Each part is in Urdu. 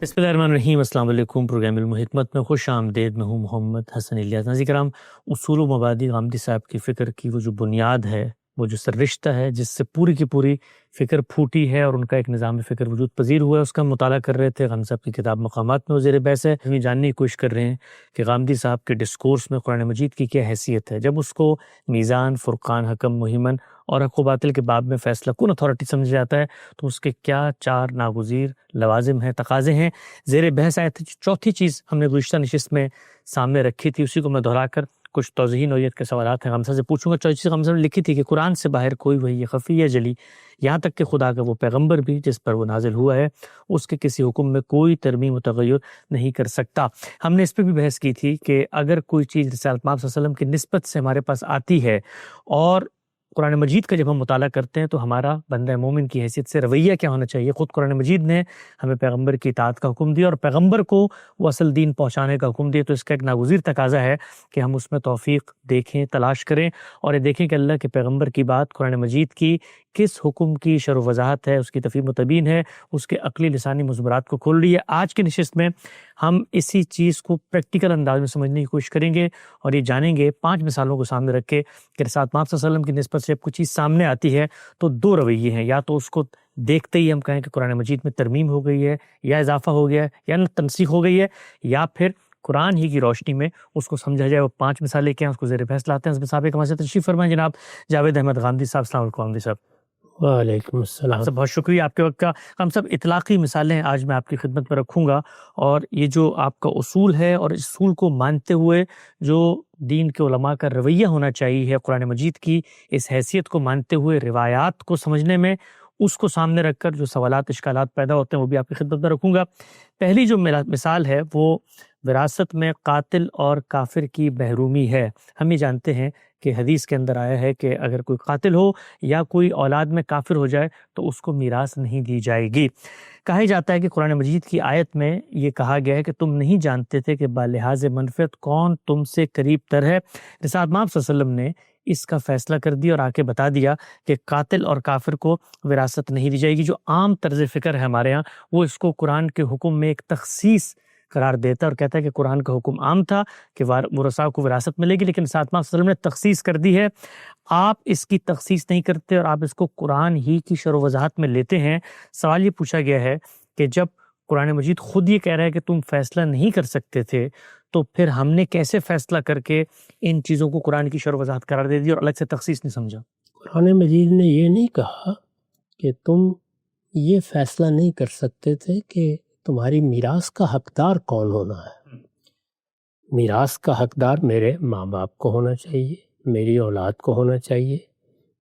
بسم اللہ الرحمن الرحیم۔ السلام علیکم۔ پروگرام علم و حکمت میں خوش آمدید۔ میں ہوں محمد حسن الیاس۔ ناظرین کرام، اصول و مبادی غامدی صاحب کی فکر کی وہ جو بنیاد ہے، وہ جو سر رشتہ ہے جس سے پوری کی پوری فکر پھوٹی ہے اور ان کا ایک نظام فکر وجود پذیر ہوا ہے، اس کا مطالعہ کر رہے تھے۔ غامدی صاحب کی کتاب مقامات میں زیر بحث ہے۔ ہم یہ جاننے کی کوشش کر رہے ہیں کہ غامدی صاحب کے ڈسکورس میں قرآن مجید کی کیا حیثیت ہے، جب اس کو میزان، فرقان، حکم، مہیمن اور حق و باطل کے باب میں فیصلہ کن اتھارٹی سمجھا جاتا ہے، تو اس کے کیا چار ناگزیر لوازم ہیں، تقاضے ہیں۔ زیر بحث آئے تھے چوتھی چیز ہم نے گزشتہ نشست میں سامنے رکھی تھی، اسی کو میں دہرا کر کچھ توضیحی نوعیت کے سوالات ہیں غامدی سے پوچھوں گا۔ چوتھی چیز غامدی صاحب نے لکھی تھی کہ قرآن سے باہر کوئی وحی خفی یا جلی، یہاں تک کہ خدا کا وہ پیغمبر بھی جس پر وہ نازل ہوا ہے، اس کے کسی حکم میں کوئی ترمیم و تغیر نہیں کر سکتا۔ ہم نے اس پہ بھی بحث کی تھی کہ اگر کوئی چیز رسالت مآب صلی اللہ علیہ وسلم کی نسبت سے ہمارے پاس آتی ہے اور قرآن مجید کا جب ہم مطالعہ کرتے ہیں تو ہمارا بندہ مومن کی حیثیت سے رویہ کیا ہونا چاہیے۔ خود قرآن مجید نے ہمیں پیغمبر کی اطاعت کا حکم دیا اور پیغمبر کو وہ اصل دین پہنچانے کا حکم دیا، تو اس کا ایک ناگزیر تقاضا ہے کہ ہم اس میں توفیق دیکھیں، تلاش کریں اور یہ دیکھیں کہ اللہ کے پیغمبر کی بات قرآن مجید کی کس حکم کی شرح و وضاحت ہے، اس کی تفہیم و تبیین ہے، اس کے عقلی لسانی مضمرات کو کھول رہی ہے۔ آج کی نشست میں ہم اسی چیز کو پریکٹیکل انداز میں سمجھنے کی کوشش کریں گے اور یہ جانیں گے 5 مثالوں کو سامنے رکھ کے کہ رسالت مآب صلی اللہ علیہ وسلم کی نسبت سے کوئی چیز سامنے آتی ہے تو 2 رویے ہیں، یا تو اس کو دیکھتے ہی ہم کہیں کہ قرآن مجید میں ترمیم ہو گئی ہے یا اضافہ ہو گیا ہے یا تنسیخ ہو گئی ہے، یا پھر قرآن ہی کی روشنی میں اس کو سمجھا جائے۔ وہ 5 مثالیں کیا ہیں اس کو زیر بحث لاتے ہیں۔ اس سابق ہمارے ساتھ تشریف فرمائیں جناب جاوید احمد غامدی صاحب۔ السلام علیکم غامدی صاحب۔ وعلیکم السلام۔ بہت شکریہ آپ کے وقت کا۔ ہم سب اطلاقی مثالیں آج میں آپ کی خدمت میں رکھوں گا، اور یہ جو آپ کا اصول ہے اور اس اصول کو مانتے ہوئے جو دین کے علماء کا رویہ ہونا چاہیے، قرآن مجید کی اس حیثیت کو مانتے ہوئے روایات کو سمجھنے میں، اس کو سامنے رکھ کر جو سوالات اشکالات پیدا ہوتے ہیں وہ بھی آپ کی خدمت میں رکھوں گا۔ پہلی جو مثال ہے وہ وراثت میں قاتل اور کافر کی محرومی ہے۔ ہم یہ جانتے ہیں کہ حدیث کے اندر آیا ہے کہ اگر کوئی قاتل ہو یا کوئی اولاد میں کافر ہو جائے تو اس کو میراث نہیں دی جائے گی۔ کہا جاتا ہے کہ قرآن مجید کی آیت میں یہ کہا گیا ہے کہ تم نہیں جانتے تھے کہ بالحاظ منفعت کون تم سے قریب تر ہے۔ رسالت مآب صلی اللہ علیہ وسلم نے اس کا فیصلہ کر دیا اور آ کے بتا دیا کہ قاتل اور کافر کو وراثت نہیں دی جائے گی۔ جو عام طرز فکر ہے ہمارے ہاں، وہ اس کو قرآن کے حکم میں ایک تخصیص قرار دیتا ہے اور کہتا ہے کہ قرآن کا حکم عام تھا کہ ورثاء کو وراثت ملے گی، لیکن رسالت مآب صلی اللہ علیہ وسلم نے تخصیص کر دی ہے۔ آپ اس کی تخصیص نہیں کرتے اور آپ اس کو قرآن ہی کی شرح و وضاحت میں لیتے ہیں۔ سوال یہ پوچھا گیا ہے کہ جب قرآن مجید خود یہ کہہ رہا ہے کہ تم فیصلہ نہیں کر سکتے تھے، تو پھر ہم نے کیسے فیصلہ کر کے ان چیزوں کو قرآن کی شرح و وضاحت قرار دے دی اور الگ سے تخصیص نہیں سمجھا؟ قرآن مجید نے یہ نہیں کہا کہ تم یہ فیصلہ نہیں کر سکتے تھے کہ تمہاری میراث کا حقدار کون ہونا ہے۔ میراث کا حقدار میرے ماں باپ کو ہونا چاہیے، میری اولاد کو ہونا چاہیے،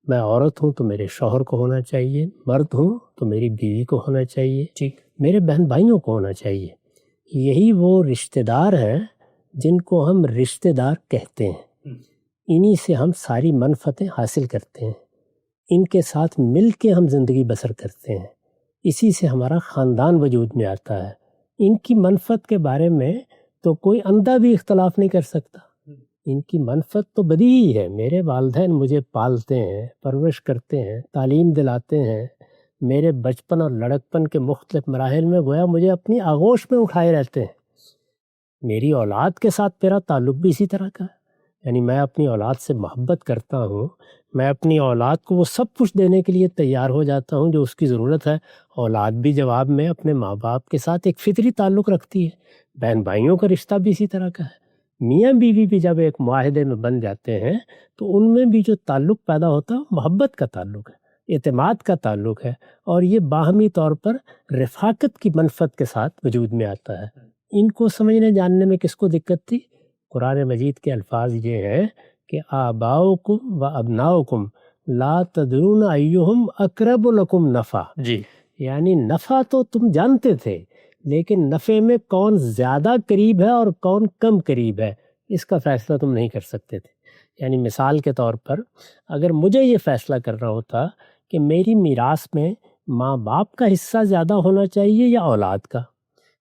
میں عورت ہوں تو میرے شوہر کو ہونا چاہیے، مرد ہوں تو میری بیوی کو ہونا چاہیے، میرے بہن بھائیوں کو ہونا چاہیے۔ یہی وہ رشتہ دار ہیں جن کو ہم رشتہ دار کہتے ہیں، انہی سے ہم ساری منفعتیں حاصل کرتے ہیں، ان کے ساتھ مل کے ہم زندگی بسر کرتے ہیں، اسی سے ہمارا خاندان وجود میں آتا ہے۔ ان کی منفعت کے بارے میں تو کوئی اندھا بھی اختلاف نہیں کر سکتا۔ ان کی منفعت تو بدیہی ہے۔ میرے والدین مجھے پالتے ہیں، پرورش کرتے ہیں، تعلیم دلاتے ہیں، میرے بچپن اور لڑکپن کے مختلف مراحل میں گویا مجھے اپنی آغوش میں اٹھائے رہتے ہیں۔ میری اولاد کے ساتھ میرا تعلق بھی اسی طرح کا ہے، یعنی میں اپنی اولاد سے محبت کرتا ہوں، میں اپنی اولاد کو وہ سب کچھ دینے کے لیے تیار ہو جاتا ہوں جو اس کی ضرورت ہے۔ اولاد بھی جواب میں اپنے ماں باپ کے ساتھ ایک فطری تعلق رکھتی ہے۔ بہن بھائیوں کا رشتہ بھی اسی طرح کا ہے۔ میاں بیوی بھی جب ایک معاہدے میں بن جاتے ہیں تو ان میں بھی جو تعلق پیدا ہوتا ہے محبت کا تعلق ہے، اعتماد کا تعلق ہے، اور یہ باہمی طور پر رفاقت کی منفعت کے ساتھ وجود میں آتا ہے۔ ان کو سمجھنے جاننے میں کس کو دقت تھی؟ قرآن مجید کے الفاظ یہ ہیں کہ آباؤکم و ابناؤکم لا تدرون ایہم اقرب لکم نفع، یعنی نفع تو تم جانتے تھے لیکن نفع میں کون زیادہ قریب ہے اور کون کم قریب ہے اس کا فیصلہ تم نہیں کر سکتے تھے۔ یعنی مثال کے طور پر اگر مجھے یہ فیصلہ کرنا ہوتا کہ میری میراث میں ماں باپ کا حصہ زیادہ ہونا چاہیے یا اولاد کا،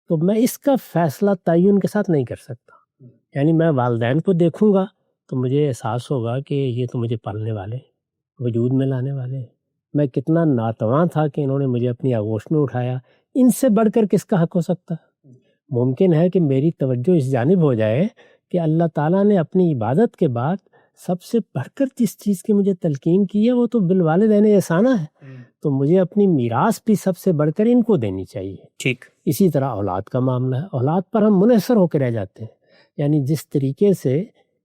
تو میں اس کا فیصلہ تعین کے ساتھ نہیں کر سکتا۔ یعنی میں والدین کو دیکھوں گا تو مجھے احساس ہوگا کہ یہ تو مجھے پالنے والے، وجود میں لانے والے، میں کتنا ناتواں تھا کہ انہوں نے مجھے اپنی آغوش میں اٹھایا، ان سے بڑھ کر کس کا حق ہو سکتا ہے؟ ممکن ہے کہ میری توجہ اس جانب ہو جائے کہ اللہ تعالیٰ نے اپنی عبادت کے بعد سب سے بڑھ کر جس چیز کی مجھے تلقین کی ہے وہ تو بالوالدین احسانہ ہے، تو مجھے اپنی میراث بھی سب سے بڑھ کر ان کو دینی چاہیے۔ ٹھیک۔ اسی اسی طرح اولاد کا معاملہ ہے، اولاد پر ہم منحصر ہو کے رہ جاتے ہیں، یعنی جس طریقے سے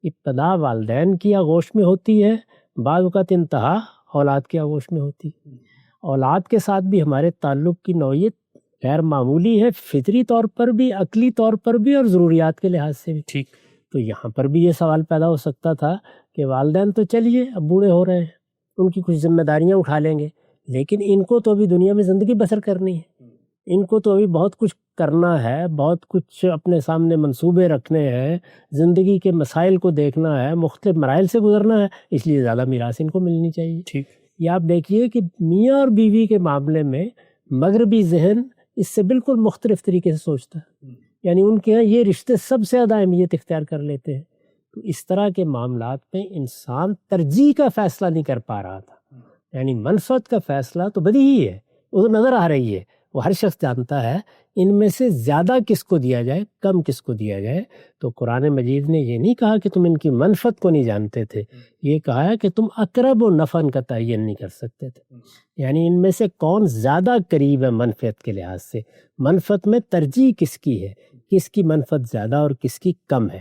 ابتدا والدین کی آغوش میں ہوتی ہے، بعض اوقات انتہا اولاد کی آغوش میں ہوتی ہے۔ اولاد کے ساتھ بھی ہمارے تعلق کی نوعیت غیر معمولی ہے، فطری طور پر بھی، عقلی طور پر بھی، اور ضروریات کے لحاظ سے بھی۔ ٹھیک۔ تو یہاں پر بھی یہ سوال پیدا ہو سکتا تھا کہ والدین تو چلیے اب بوڑھے ہو رہے ہیں، ان کی کچھ ذمہ داریاں اٹھا لیں گے، لیکن ان کو تو ابھی دنیا میں زندگی بسر کرنی ہے، ان کو تو ابھی بہت کچھ کرنا ہے، بہت کچھ اپنے سامنے منصوبے رکھنے ہیں، زندگی کے مسائل کو دیکھنا ہے، مختلف مراحل سے گزرنا ہے، اس لیے زیادہ میراث ان کو ملنی چاہیے۔ ٹھیک۔ یہ آپ دیکھیے کہ میاں اور بیوی کے معاملے میں مغربی ذہن اس سے بالکل مختلف طریقے سے سوچتا ہے، یعنی ان کے ہاں یہ رشتے سب سے زیادہ اہمیت اختیار کر لیتے ہیں۔ تو اس طرح کے معاملات میں انسان ترجیح کا فیصلہ نہیں کر پا رہا تھا، یعنی منفعت کا فیصلہ تو بدیہی ہے، وہ تو نظر آ رہی ہے، وہ ہر شخص جانتا ہے ان میں سے زیادہ کس کو دیا جائے، کم کس کو دیا جائے۔ تو قرآن مجید نے یہ نہیں کہا کہ تم ان کی منفعت کو نہیں جانتے تھے، یہ کہا ہے کہ تم اقرب و نفع کا تعین نہیں کر سکتے تھے، یعنی ان میں سے کون زیادہ قریب ہے منفعت کے لحاظ سے، منفعت میں ترجیح کس کی ہے، کس کی منفعت زیادہ اور کس کی کم ہے۔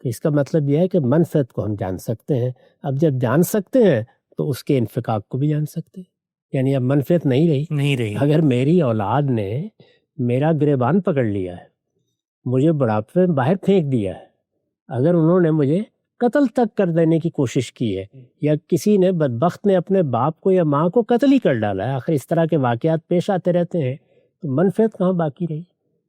تو اس کا مطلب یہ ہے کہ منفعت کو ہم جان سکتے ہیں، اب جب جان سکتے ہیں تو اس کے انفقاق کو بھی جان سکتے ہیں، یعنی اب منفعت نہیں رہی۔ اگر میری اولاد نے میرا گریبان پکڑ لیا ہے، مجھے بڑھاپے میں باہر پھینک دیا ہے، اگر انہوں نے مجھے قتل تک کر دینے کی کوشش کی ہے، یا کسی نے بدبخت نے اپنے باپ کو یا ماں کو قتل ہی کر ڈالا ہے، آخر اس طرح کے واقعات پیش آتے رہتے ہیں، تو منفعت کہاں باقی رہی؟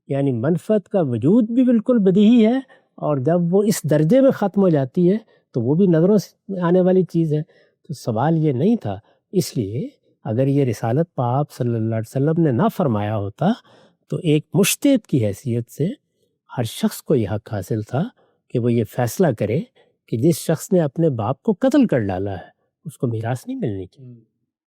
یعنی منفعت کا وجود بھی بالکل بدیہی ہے، اور جب وہ اس درجے میں ختم ہو جاتی ہے تو وہ بھی نظروں سے آنے والی چیز ہے۔ تو سوال یہ نہیں تھا، اس لیے اگر یہ رسالت پاک صلی اللہ علیہ وسلم نے نہ فرمایا ہوتا تو ایک مجتہد کی حیثیت سے ہر شخص کو یہ حق حاصل تھا کہ وہ یہ فیصلہ کرے کہ جس شخص نے اپنے باپ کو قتل کر ڈالا ہے اس کو میراث نہیں ملنی چاہیے،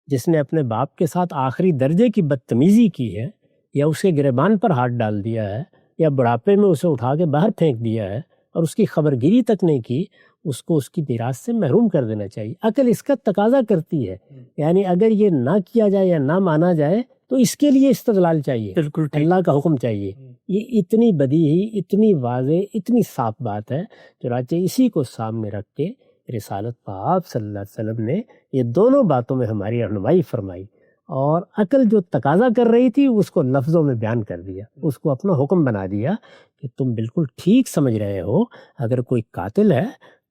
جس نے اپنے باپ کے ساتھ آخری درجے کی بدتمیزی کی ہے، یا اس کے گریبان پر ہاتھ ڈال دیا ہے، یا بڑھاپے میں اسے اٹھا کے باہر پھینک دیا ہے اور اس کی خبرگیری تک نہیں کی، اس کو اس کی میراث سے محروم کر دینا چاہیے۔ عقل اس کا تقاضا کرتی ہے، یعنی اگر یہ نہ کیا جائے یا نہ مانا جائے تو اس کے لیے استدلال چاہیے، بالکل اللہ کا حکم چاہیے۔ یہ اتنی بدیہی، اتنی واضح، اتنی صاف بات ہے، چنانچہ اسی کو سامنے رکھ کے رسالت پاک صلی اللہ علیہ وسلم نے یہ دونوں باتوں میں ہماری رہنمائی فرمائی، اور عقل جو تقاضا کر رہی تھی اس کو لفظوں میں بیان کر دیا، اس کو اپنا حکم بنا دیا کہ تم بالکل ٹھیک سمجھ رہے ہو، اگر کوئی قاتل ہے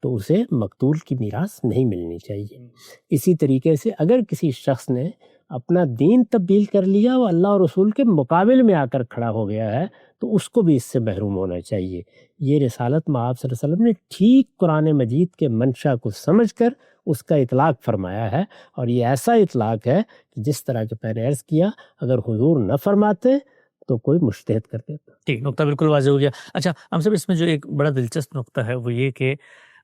تو اسے مقتول کی میراث نہیں ملنی چاہیے۔ اسی طریقے سے اگر کسی شخص نے اپنا دین تبدیل کر لیا، وہ اللہ اور رسول کے مقابل میں آ کر کھڑا ہو گیا ہے، تو اس کو بھی اس سے محروم ہونا چاہیے۔ یہ رسالت مآب صلی اللہ علیہ وسلم نے ٹھیک قرآن مجید کے منشا کو سمجھ کر اس کا اطلاق فرمایا ہے، اور یہ ایسا اطلاق ہے کہ جس طرح کہ میں نے عرض کیا، اگر حضور نہ فرماتے تو کوئی مجتہد کر دیتا۔ ٹھیک، نقطہ بالکل واضح ہو گیا۔ اچھا ہم سب اس میں جو ایک بڑا دلچسپ نقطہ ہے وہ یہ کہ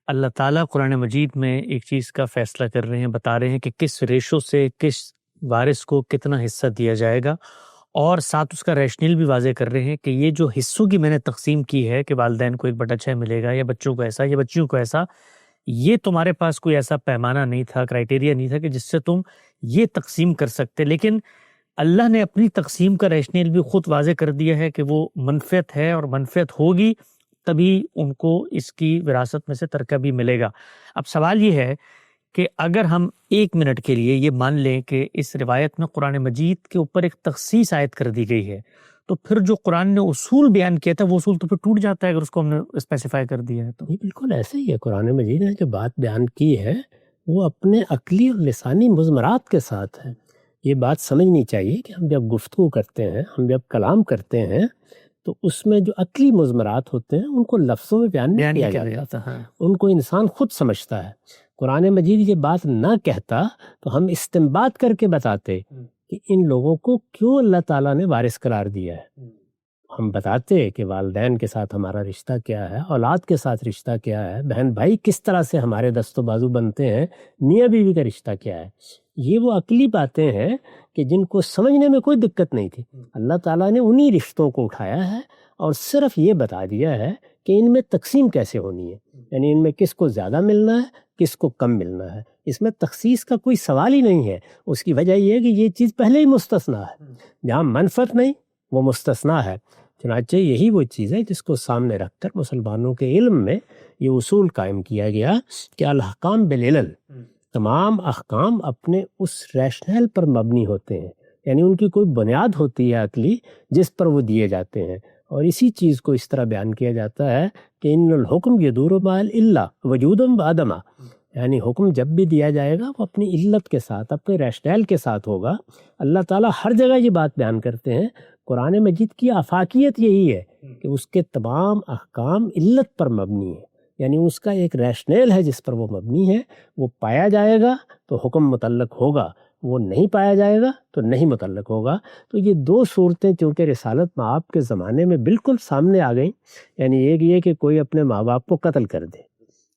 اللہ تعالیٰ قرآن مجید میں ایک چیز کا فیصلہ کر رہے ہیں، بتا رہے ہیں کہ کس ریشو سے کس وارث کو کتنا حصہ دیا جائے گا، اور ساتھ اس کا ریشنل بھی واضح کر رہے ہیں کہ یہ جو حصوں کی میں نے تقسیم کی ہے کہ والدین کو 1/6 ملے گا، یا بچوں کو ایسا، یا بچیوں کو ایسا، یہ تمہارے پاس کوئی ایسا پیمانہ نہیں تھا، کرائیٹیریا نہیں تھا کہ جس سے تم یہ تقسیم کر سکتے، لیکن اللہ نے اپنی تقسیم کا ریشنل بھی خود واضح کر دیا ہے کہ وہ منفعت ہے، اور منفعت ہوگی تبھی ان کو اس کی وراثت میں سے ترکہ بھی ملے گا۔ اب سوال یہ ہے کہ اگر ہم 1 منٹ کے لیے یہ مان لیں کہ اس روایت میں قرآن مجید کے اوپر ایک تخصیص عائد کر دی گئی ہے، تو پھر جو قرآن نے اصول بیان کیا تھا وہ اصول تو پھر ٹوٹ جاتا ہے اگر اس کو ہم نے اسپیسیفائی کر دیا ہے تو۔ یہ بالکل ایسے ہی ہے، قرآن مجید نے جو بات بیان کی ہے وہ اپنے عقلی اور لسانی مضمرات کے ساتھ ہے۔ یہ بات سمجھنی چاہیے کہ ہم جب گفتگو کرتے ہیں، ہم جب کلام کرتے ہیں، تو اس میں جو عقلی مضمرات ہوتے ہیں ان کو لفظوں میں بیان نہیں کیا جاتا، ان کو انسان خود سمجھتا ہے۔ قرآن مجید یہ بات نہ کہتا تو ہم استنباط کر کے بتاتے کہ ان لوگوں کو کیوں اللہ تعالیٰ نے وارث قرار دیا ہے، ہم بتاتے کہ والدین کے ساتھ ہمارا رشتہ کیا ہے، اولاد کے ساتھ رشتہ کیا ہے، بہن بھائی کس طرح سے ہمارے دست و بازو بنتے ہیں، میاں بیوی کا رشتہ کیا ہے، یہ وہ عقلی باتیں ہیں کہ جن کو سمجھنے میں کوئی دقت نہیں تھی۔ اللہ تعالیٰ نے انہی رشتوں کو اٹھایا ہے اور صرف یہ بتا دیا ہے کہ ان میں تقسیم کیسے ہونی ہے، یعنی ان میں کس کو زیادہ ملنا ہے، کس کو کم ملنا ہے۔ اس میں تخصیص کا کوئی سوال ہی نہیں ہے۔ اس کی وجہ یہ ہے کہ یہ چیز پہلے ہی مستثنا ہے، جہاں منفعت نہیں وہ مستثنا ہے۔ چنانچہ یہی وہ چیز ہے جس کو سامنے رکھ کر مسلمانوں کے علم میں یہ اصول قائم کیا گیا کہ الاحکام بالعلل، تمام احکام اپنے اس ریشنل پر مبنی ہوتے ہیں، یعنی ان کی کوئی بنیاد ہوتی ہے عقلی جس پر وہ دیے جاتے ہیں۔ اور اسی چیز کو اس طرح بیان کیا جاتا ہے کہ ان الحکم یدور مع العلہ وجودا وعدما، یعنی حکم جب بھی دیا جائے گا وہ اپنی علت کے ساتھ، اپنے ریشنل کے ساتھ ہوگا۔ اللہ تعالیٰ ہر جگہ یہ بات بیان کرتے ہیں۔ قرآن مجید کی آفاقیت یہی ہے کہ اس کے تمام احکام علت پر مبنی ہے، یعنی اس کا ایک ریشنل ہے جس پر وہ مبنی ہے، وہ پایا جائے گا تو حکم متعلق ہوگا، وہ نہیں پایا جائے گا تو نہیں متعلق ہوگا۔ تو یہ دو صورتیں چونکہ رسالت مآب کے زمانے میں بالکل سامنے آ گئیں، یعنی ایک یہ کہ کوئی اپنے ماں باپ کو قتل کر دے،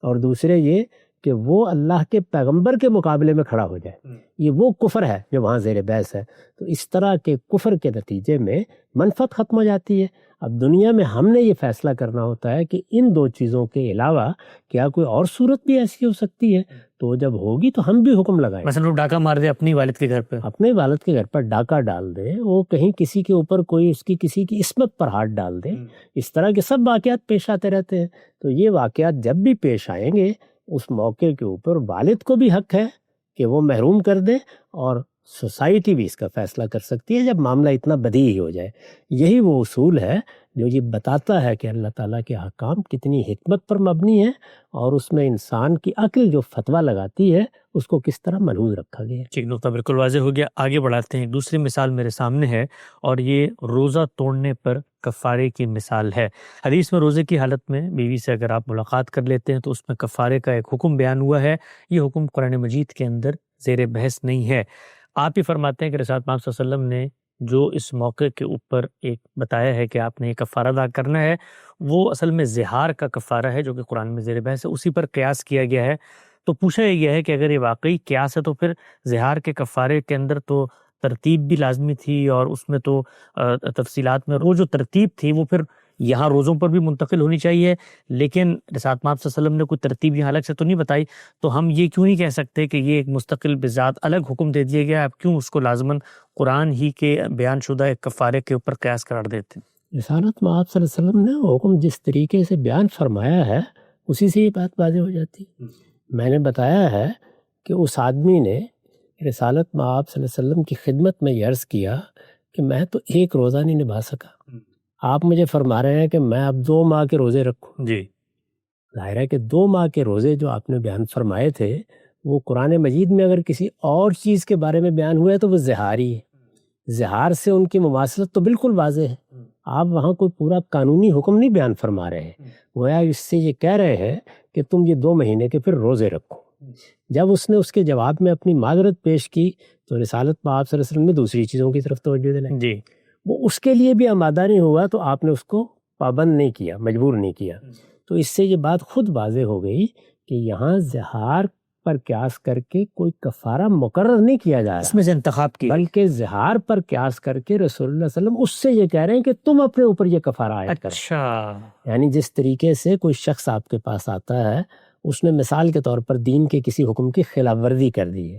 اور دوسرے یہ کہ وہ اللہ کے پیغمبر کے مقابلے میں کھڑا ہو جائے، یہ وہ کفر ہے جو وہاں زیر بحث ہے۔ تو اس طرح کے کفر کے نتیجے میں منفعت ختم ہو جاتی ہے۔ اب دنیا میں ہم نے یہ فیصلہ کرنا ہوتا ہے کہ ان دو چیزوں کے علاوہ کیا کوئی اور صورت بھی ایسی ہو سکتی ہے، تو جب ہوگی تو ہم بھی حکم لگائیں۔ مثلا وہ ڈاکہ مار دے اپنی والد کے گھر پہ، اپنے والد کے گھر پر ڈاکہ ڈال دے، وہ کہیں کسی کے اوپر کوئی اس کی کسی کی عصمت پر ہاتھ ڈال دے، اس طرح کے سب واقعات پیش آتے رہتے ہیں۔ تو یہ واقعات جب بھی پیش آئیں گے اس موقع کے اوپر والد کو بھی حق ہے کہ وہ محروم کر دے، اور سوسائٹی بھی اس کا فیصلہ کر سکتی ہے جب معاملہ اتنا بدیہی ہو جائے۔ یہی وہ اصول ہے جو یہ بتاتا ہے کہ اللہ تعالیٰ کے احکام کتنی حکمت پر مبنی ہے، اور اس میں انسان کی عقل جو فتویٰ لگاتی ہے اس کو کس طرح ملحوظ رکھا گیا ہے۔ ٹھیک، نقطہ بالکل واضح ہو گیا۔ آگے بڑھاتے ہیں، ایک دوسری مثال میرے سامنے ہے، اور یہ روزہ توڑنے پر کفارے کی مثال ہے۔ حدیث میں روزے کی حالت میں بیوی سے اگر آپ ملاقات کر لیتے ہیں تو اس میں کفارے کا ایک حکم بیان ہوا ہے۔ یہ حکم قرآن مجید کے اندر زیر بحث نہیں ہے۔ آپ ہی فرماتے ہیں کہ رسالت پاک صلی اللہ علیہ وسلم نے جو اس موقع کے اوپر ایک بتایا ہے کہ آپ نے یہ کفارہ ادا کرنا ہے، وہ اصل میں زہار کا کفارہ ہے جو کہ قرآن میں زیر بحث ہے، اسی پر قیاس کیا گیا ہے۔ تو پوچھا یہ گیا ہے کہ اگر یہ واقعی قیاس ہے تو پھر زہار کے کفارے کے اندر تو ترتیب بھی لازمی تھی، اور اس میں تو تفصیلات میں وہ جو ترتیب تھی وہ پھر یہاں روزوں پر بھی منتقل ہونی چاہیے، لیکن رسالت پاک صلی اللہ علیہ وسلم نے کوئی ترتیب یہاں الگ سے تو نہیں بتائی۔ تو ہم یہ کیوں نہیں کہہ سکتے کہ یہ ایک مستقل بذات الگ حکم دے دیا گیا، آپ کیوں اس کو لازماً قرآن ہی کے بیان شدہ ایک کفارے کے اوپر قیاس قرار دیتے ہیں؟ رسالت مآب صلی اللہ علیہ وسلم نے حکم جس طریقے سے بیان فرمایا ہے اسی سے یہ بات واضح ہو جاتی۔ میں نے بتایا ہے کہ اس آدمی نے رسالت مآب صلی اللہ علیہ وسلم کی خدمت میں یہ عرض کیا کہ میں تو ایک روزہ نہیں نبھا سکا، آپ مجھے فرما رہے ہیں کہ میں اب 2 ماہ کے روزے رکھوں۔ جی، ظاہر ہے کہ 2 ماہ کے روزے جو آپ نے بیان فرمائے تھے وہ قرآن مجید میں اگر کسی اور چیز کے بارے میں بیان ہوا ہے تو وہ زہار ہی ہے۔ زہار سے ان کی مماثلت تو بالکل واضح ہے۔ آپ وہاں کوئی پورا قانونی حکم نہیں بیان فرما رہے ہیں، گویا اس سے یہ کہہ رہے ہیں کہ تم یہ 2 مہینے کے پھر روزے رکھو۔ جب اس نے اس کے جواب میں اپنی معذرت پیش کی تو رسالت پاک صلی اللہ علیہ وسلم نے دوسری چیزوں کی طرف توجہ دلائی۔ جی، وہ اس کے لیے بھی آمادہ نہیں ہوا تو آپ نے اس کو پابند نہیں کیا، مجبور نہیں کیا۔ تو اس سے یہ بات خود واضح ہو گئی کہ یہاں زہار پر قیاس کر کے کوئی کفارہ مقرر نہیں کیا جا اس رہا، میں سے انتخاب کی۔ بلکہ زہار پر قیاس کر کے رسول اللہ صلی اللہ علیہ وسلم اس سے یہ کہہ رہے ہیں کہ تم اپنے اوپر یہ کفارہ عائد کرو۔ اچھا، یعنی جس طریقے سے کوئی شخص آپ کے پاس آتا ہے، اس نے مثال کے طور پر دین کے کسی حکم کی خلاف ورزی کر دی ہے،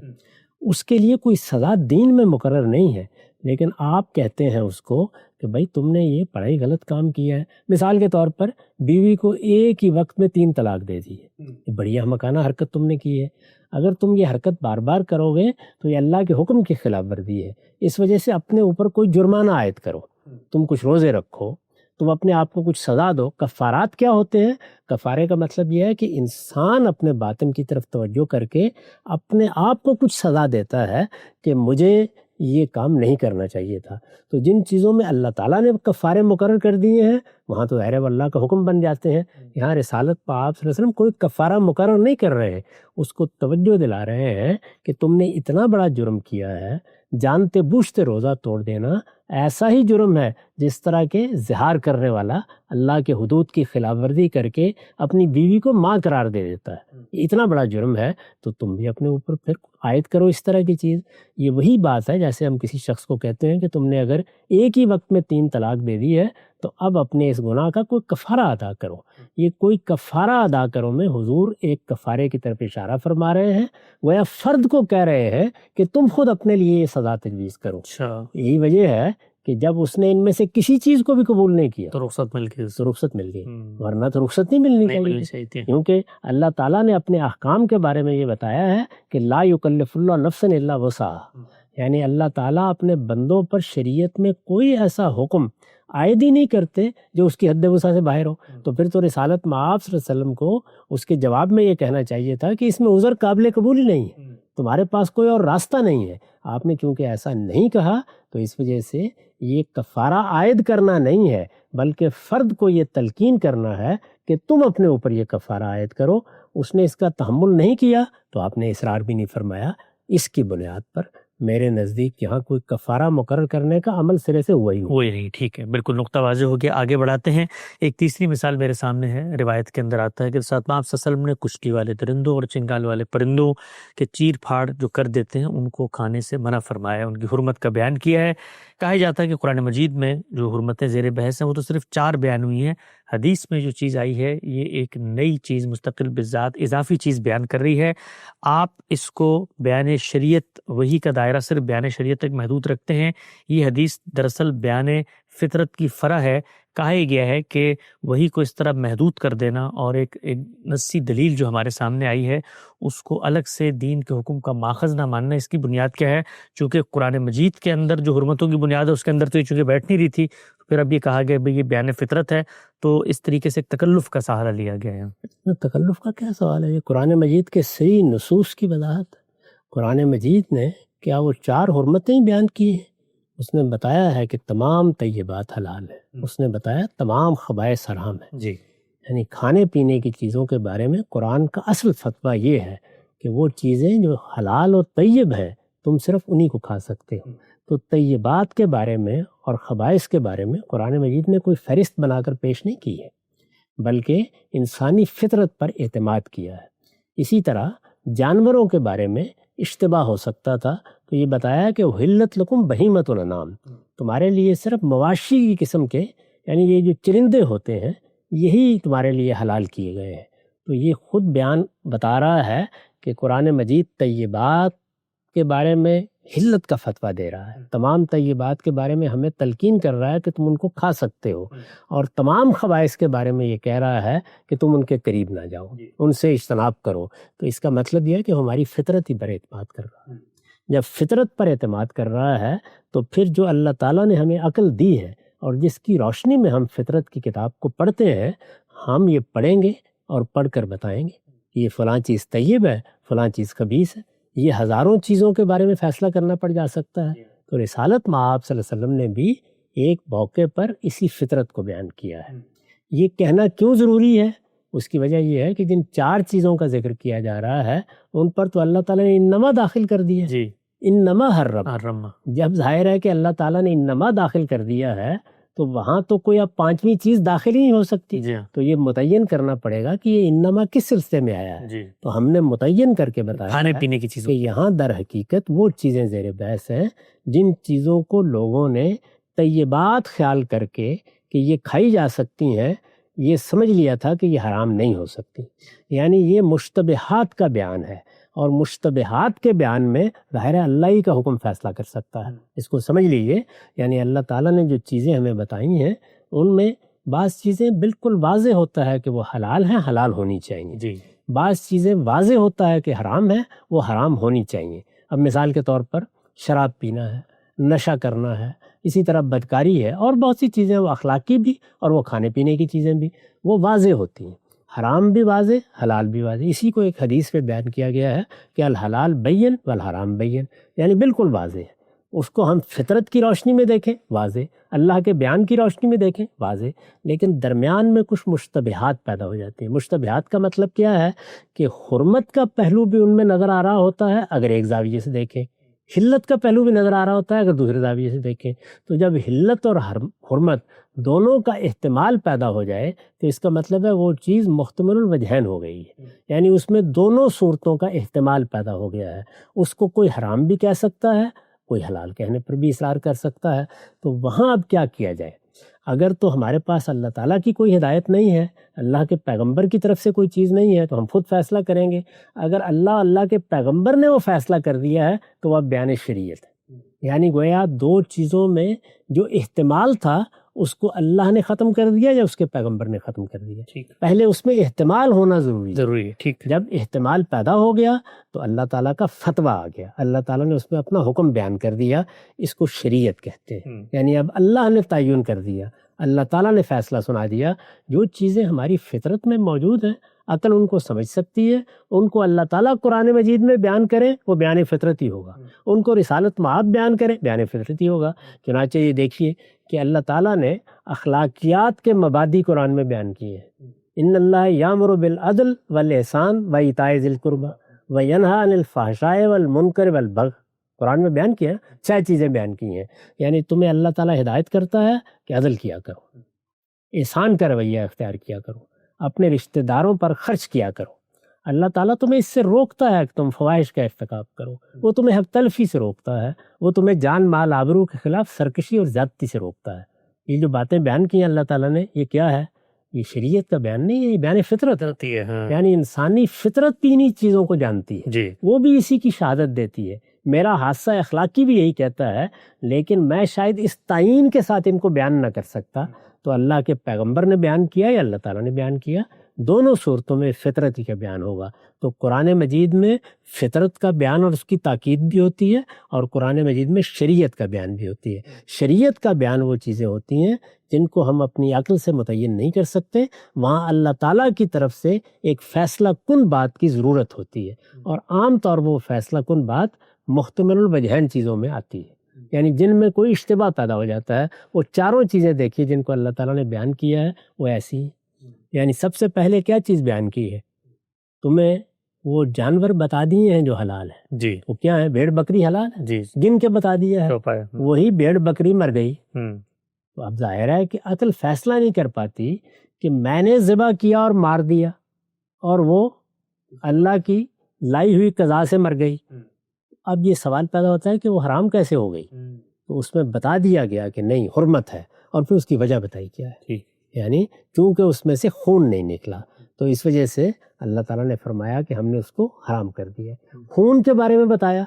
اس کے لیے کوئی سزا دین میں مقرر نہیں ہے، لیکن آپ کہتے ہیں اس کو کہ بھائی تم نے یہ بڑا غلط کام کیا ہے۔ مثال کے طور پر بیوی کو ایک ہی وقت میں 3 طلاق دے دی ہے، یہ بڑی احمقانہ حرکت تم نے کی ہے۔ اگر تم یہ حرکت بار بار کرو گے تو یہ اللہ کے حکم کی خلاف ورزی ہے، اس وجہ سے اپنے اوپر کوئی جرمانہ عائد کرو، تم کچھ روزے رکھو، تم اپنے آپ کو کچھ سزا دو۔ کفارات کیا ہوتے ہیں؟ کفارے کا مطلب یہ ہے کہ انسان اپنے باطن کی طرف توجہ کر کے اپنے آپ کو کچھ سزا دیتا ہے کہ مجھے یہ کام نہیں کرنا چاہیے تھا۔ تو جن چیزوں میں اللہ تعالیٰ نے کفارے مقرر کر دیے ہیں وہاں تو ظاہر ہے اللہ کا حکم بن جاتے ہیں۔ یہاں رسالت پاک صلی اللہ علیہ وسلم کوئی کفارہ مقرر نہیں کر رہے ہیں، اس کو توجہ دلا رہے ہیں کہ تم نے اتنا بڑا جرم کیا ہے، جانتے بوجھتے روزہ توڑ دینا ایسا ہی جرم ہے جس طرح کے زہار کرنے والا اللہ کے حدود کی خلاف ورزی کر کے اپنی بیوی کو ماں قرار دے دیتا ہے۔ اتنا بڑا جرم ہے تو تم بھی اپنے اوپر پھر عائد کرو اس طرح کی چیز۔ یہ وہی بات ہے جیسے ہم کسی شخص کو کہتے ہیں کہ تم نے اگر ایک ہی وقت میں 3 طلاق دے دی ہے تو اب اپنے اس گناہ کا کوئی کفارہ ادا کرو۔ یہ کوئی کفارہ ادا کرو میں حضور ایک کفارے کی طرف اشارہ فرما رہے ہیں، گویا فرد کو کہہ رہے ہیں کہ تم خود اپنے لیے یہ سزا تجویز کرو۔ یہی وجہ ہے کہ جب اس نے ان میں سے کسی چیز کو بھی قبول نہیں کیا تو رخصت مل گئی، تو رخصت مل گئی، ورنہ تو رخصت نہیں ملنی چاہیے، کیونکہ اللہ تعالیٰ نے اپنے احکام کے بارے میں یہ بتایا ہے کہ لا یکلف اللہ نفسا الا وسعہا، یعنی اللہ تعالیٰ اپنے بندوں پر شریعت میں کوئی ایسا حکم عائد ہی نہیں کرتے جو اس کی حد وسع سے باہر ہو۔ تو پھر تو رسالت مآب صلی اللہ علیہ وسلم کو اس کے جواب میں یہ کہنا چاہیے تھا کہ اس میں عذر قابل قبول ہی نہیں ہے، تمہارے پاس کوئی اور راستہ نہیں ہے۔ آپ نے چونکہ ایسا نہیں کہا تو اس وجہ سے یہ کفارہ عائد کرنا نہیں ہے، بلکہ فرد کو یہ تلقین کرنا ہے کہ تم اپنے اوپر یہ کفارہ عائد کرو۔ اس نے اس کا تحمل نہیں کیا تو آپ نے اصرار بھی نہیں فرمایا۔ اس کی بنیاد پر میرے نزدیک یہاں کوئی کفارہ مقرر کرنے کا عمل سرے سے ہوا ہی نہیں۔ ٹھیک ہے، بالکل نقطہ واضح ہو گیا، آگے بڑھاتے ہیں۔ ایک تیسری مثال میرے سامنے ہے، روایت کے اندر آتا ہے کہ ساتھ آپ صلی اللہ علیہ وسلم نے کشتی والے درندوں اور چنگال والے پرندوں کے چیر پھاڑ جو کر دیتے ہیں ان کو کھانے سے منع فرمایا، ان کی حرمت کا بیان کیا ہے۔ کہا جاتا ہے کہ قرآن مجید میں جو حرمتیں زیر بحث ہیں وہ تو صرف 4 بیان ہوئی ہیں، حدیث میں جو چیز آئی ہے یہ ایک نئی چیز مستقل بذات اضافی چیز بیان کر رہی ہے۔ آپ اس کو بیان شریعت وحی کا دائرہ صرف بیان شریعت تک محدود رکھتے ہیں، یہ حدیث دراصل بیان فطرت کی فرع ہے۔ کہا گیا ہے کہ وحی کو اس طرح محدود کر دینا اور ایک نصی دلیل جو ہمارے سامنے آئی ہے اس کو الگ سے دین کے حکم کا ماخذ نہ ماننا، اس کی بنیاد کیا ہے؟ چونکہ قرآن مجید کے اندر جو حرمتوں کی بنیاد ہے اس کے اندر تو یہ چونکہ بیٹھ نہیں رہی تھی، پھر اب یہ کہا گیا بھئی یہ بیان فطرت ہے، تو اس طریقے سے تکلف کا سہارا لیا گیا ہے۔ تکلف کا کیا سوال ہے؟ یہ قرآن مجید کے صحیح نصوص کی وضاحت ہے۔ قرآن مجید نے کیا وہ 4 حرمتیں بیان کی ہیں؟ اس نے بتایا ہے کہ تمام طیبات حلال ہے، اس نے بتایا تمام خبائث حرام ہے۔ جی، یعنی کھانے پینے کی چیزوں کے بارے میں قرآن کا اصل فتویٰ یہ ہے کہ وہ چیزیں جو حلال و طیب ہیں تم صرف انہی کو کھا سکتے ہو۔ تو طیبات کے بارے میں اور خبائث کے بارے میں قرآن مجید نے کوئی فہرست بنا کر پیش نہیں کی ہے، بلکہ انسانی فطرت پر اعتماد کیا ہے۔ اسی طرح جانوروں کے بارے میں اشتباہ ہو سکتا تھا تو یہ بتایا کہ احلت لکم بہیمۃ الانعام، تمہارے لیے صرف مواشی کی قسم کے یعنی یہ جو چرندے ہوتے ہیں یہی تمہارے لیے حلال کیے گئے ہیں۔ تو یہ خود بیان بتا رہا ہے کہ قرآن مجید طیبات کے بارے میں حلت کا فتویٰ دے رہا ہے، تمام طیبات کے بارے میں ہمیں تلقین کر رہا ہے کہ تم ان کو کھا سکتے ہو، اور تمام خبائث کے بارے میں یہ کہہ رہا ہے کہ تم ان کے قریب نہ جاؤ، ان سے اجتناب کرو۔ تو اس کا مطلب یہ ہے کہ ہماری فطرت ہی پر اعتماد کر رہا ہے۔ جب فطرت پر اعتماد کر رہا ہے تو پھر جو اللہ تعالیٰ نے ہمیں عقل دی ہے اور جس کی روشنی میں ہم فطرت کی کتاب کو پڑھتے ہیں، ہم یہ پڑھیں گے اور پڑھ کر بتائیں گے یہ فلاں چیز طیب ہے، فلاں چیز خبیث ہے۔ یہ ہزاروں چیزوں کے بارے میں فیصلہ کرنا پڑ جا سکتا ہے۔ تو رسالت مآب صلی اللہ علیہ وسلم نے بھی ایک موقع پر اسی فطرت کو بیان کیا ہے۔ یہ کہنا کیوں ضروری ہے؟ اس کی وجہ یہ ہے کہ جن 4 چیزوں کا ذکر کیا جا رہا ہے ان پر تو اللہ تعالیٰ نے انما داخل کر دیا، جی، انما حرم۔ جب ظاہر ہے کہ اللہ تعالیٰ نے انما داخل کر دیا ہے تو وہاں تو کوئی اب 5ویں چیز داخل ہی نہیں ہو سکتی۔ تو یہ متعین کرنا پڑے گا کہ یہ انما کس سلسلے میں آیا ہے۔ تو ہم نے متعین کر کے بتایا کھانے پینے کی چیزوں کہ یہاں در حقیقت وہ چیزیں زیر بحث ہیں جن چیزوں کو لوگوں نے طیبات خیال کر کے کہ یہ کھائی جا سکتی ہیں یہ سمجھ لیا تھا کہ یہ حرام نہیں ہو سکتی۔ یعنی یہ مشتبہات کا بیان ہے، اور مشتبہات کے بیان میں ظاہر ہے اللہ ہی کا حکم فیصلہ کر سکتا ہے۔ اس کو سمجھ لیجئے، یعنی اللہ تعالیٰ نے جو چیزیں ہمیں بتائی ہیں ان میں بعض چیزیں بالکل واضح ہوتا ہے کہ وہ حلال ہیں، حلال ہونی چاہیے، جی، بعض چیزیں واضح ہوتا ہے کہ حرام ہیں، وہ حرام ہونی چاہیے۔ اب مثال کے طور پر شراب پینا ہے، نشہ کرنا ہے، اسی طرح بدکاری ہے، اور بہت سی چیزیں وہ اخلاقی بھی اور وہ کھانے پینے کی چیزیں بھی وہ واضح ہوتی ہیں، حرام بھی واضح، حلال بھی واضح۔ اسی کو ایک حدیث میں بیان کیا گیا ہے کہ الحلال بین والحرام بین، یعنی بالکل واضح ہے۔ اس کو ہم فطرت کی روشنی میں دیکھیں واضح، اللہ کے بیان کی روشنی میں دیکھیں واضح، لیکن درمیان میں کچھ مشتبہات پیدا ہو جاتی ہیں۔ مشتبہات کا مطلب کیا ہے کہ حرمت کا پہلو بھی ان میں نظر آ رہا ہوتا ہے اگر ایک زاویے سے دیکھیں، حلت کا پہلو بھی نظر آ رہا ہوتا ہے اگر دوسرے زاویے سے دیکھیں تو. جب حلت اور حرمت دونوں کا احتمال پیدا ہو جائے تو اس کا مطلب ہے وہ چیز محتمل الوجہین ہو گئی ہے، یعنی اس میں دونوں صورتوں کا احتمال پیدا ہو گیا ہے. اس کو کوئی حرام بھی کہہ سکتا ہے، کوئی حلال کہنے پر بھی اصرار کر سکتا ہے. تو وہاں اب کیا کیا جائے؟ اگر تو ہمارے پاس اللہ تعالیٰ کی کوئی ہدایت نہیں ہے، اللہ کے پیغمبر کی طرف سے کوئی چیز نہیں ہے تو ہم خود فیصلہ کریں گے. اگر اللہ کے پیغمبر نے وہ فیصلہ کر دیا ہے تو وہ بیان شریعت ہے. یعنی گویا دو چیزوں میں جو احتمال تھا اس کو اللہ نے ختم کر دیا یا اس کے پیغمبر نے ختم کر دیا. پہلے اس میں احتمال ہونا ضروری ہے. ٹھیک، جب احتمال پیدا ہو گیا تو اللہ تعالیٰ کا فتویٰ آ گیا، اللہ تعالیٰ نے اس میں اپنا حکم بیان کر دیا. اس کو شریعت کہتے ہیں. یعنی اب اللہ نے تعین کر دیا، اللہ تعالیٰ نے فیصلہ سنا دیا. جو چیزیں ہماری فطرت میں موجود ہیں، عقل ان کو سمجھ سکتی ہے، ان کو اللہ تعالیٰ قرآن مجید میں بیان کرے وہ بیان فطرتی ہوگا. ان کو رسالت معاب بیان کرے بیان فطرتی ہوگا. چنانچہ یہ دیکھیے کہ اللہ تعالیٰ نے اخلاقیات کے مبادی قرآن میں بیان کیے ہیں. ان اللہ یامر بالعدل والاحسان وایتاء ذی القربی وینہی عن الفحشاء والمنکر والبغی. قرآن میں بیان کیا 6 چیزیں بیان کی ہیں. یعنی تمہیں اللہ تعالیٰ ہدایت کرتا ہے کہ عدل کیا کرو، احسان کا رویہ اختیار کیا کرو، اپنے رشتہ داروں پر خرچ کیا کرو. اللہ تعالیٰ تمہیں اس سے روکتا ہے کہ تم فواحش کا ارتکاب کرو. وہ تمہیں حق تلفی سے روکتا ہے، وہ تمہیں جان مال آبرو کے خلاف سرکشی اور زیادتی سے روکتا ہے. یہ جو باتیں بیان کی ہیں اللہ تعالیٰ نے، یہ کیا ہے؟ یہ شریعت کا بیان نہیں ہے، یہ بیان فطرت ہوتی ہے. یعنی انسانی فطرت بھی انہی چیزوں کو جانتی ہے، وہ بھی اسی کی شہادت دیتی ہے. میرا حادثہ اخلاقی بھی یہی کہتا ہے، لیکن میں شاید اس تعین کے ساتھ ان کو بیان نہ کر سکتا. تو اللہ کے پیغمبر نے بیان کیا یا اللہ تعالیٰ نے بیان کیا، دونوں صورتوں میں فطرت ہی کا بیان ہوگا. تو قرآن مجید میں فطرت کا بیان اور اس کی تاکید بھی ہوتی ہے، اور قرآن مجید میں شریعت کا بیان بھی ہوتی ہے. شریعت کا بیان وہ چیزیں ہوتی ہیں جن کو ہم اپنی عقل سے متعین نہیں کر سکتے. وہاں اللہ تعالیٰ کی طرف سے ایک فیصلہ کن بات کی ضرورت ہوتی ہے، اور عام طور وہ فیصلہ کن بات محتمل الوجہین چیزوں میں آتی ہے. یعنی جن میں کوئی اشتباہ پیدا ہو جاتا ہے. وہ چاروں چیزیں دیکھیے جن کو اللہ تعالیٰ نے بیان کیا ہے وہ ایسی ہیں. یعنی سب سے پہلے کیا چیز بیان کی ہے؟ تمہیں وہ جانور بتا دیے ہیں جو حلال ہیں. جی، وہ کیا ہیں؟ بھیڑ بکری حلال ہے. جی، گن کے بتا دیا ہے. وہی بھیڑ بکری مر گئی. تو اب ظاہر ہے کہ عقل فیصلہ نہیں کر پاتی کہ میں نے ذبح کیا اور مار دیا اور وہ اللہ کی لائی ہوئی قضا سے مر گئی. اب یہ سوال پیدا ہوتا ہے کہ وہ حرام کیسے ہو گئی؟ تو اس میں بتا دیا گیا کہ نہیں، حرمت ہے، اور پھر اس کی وجہ بتائی کیا ہے. یعنی چونکہ اس میں سے خون نہیں نکلا تو اس وجہ سے اللہ تعالیٰ نے فرمایا کہ ہم نے اس کو حرام کر دیا. خون کے بارے میں بتایا،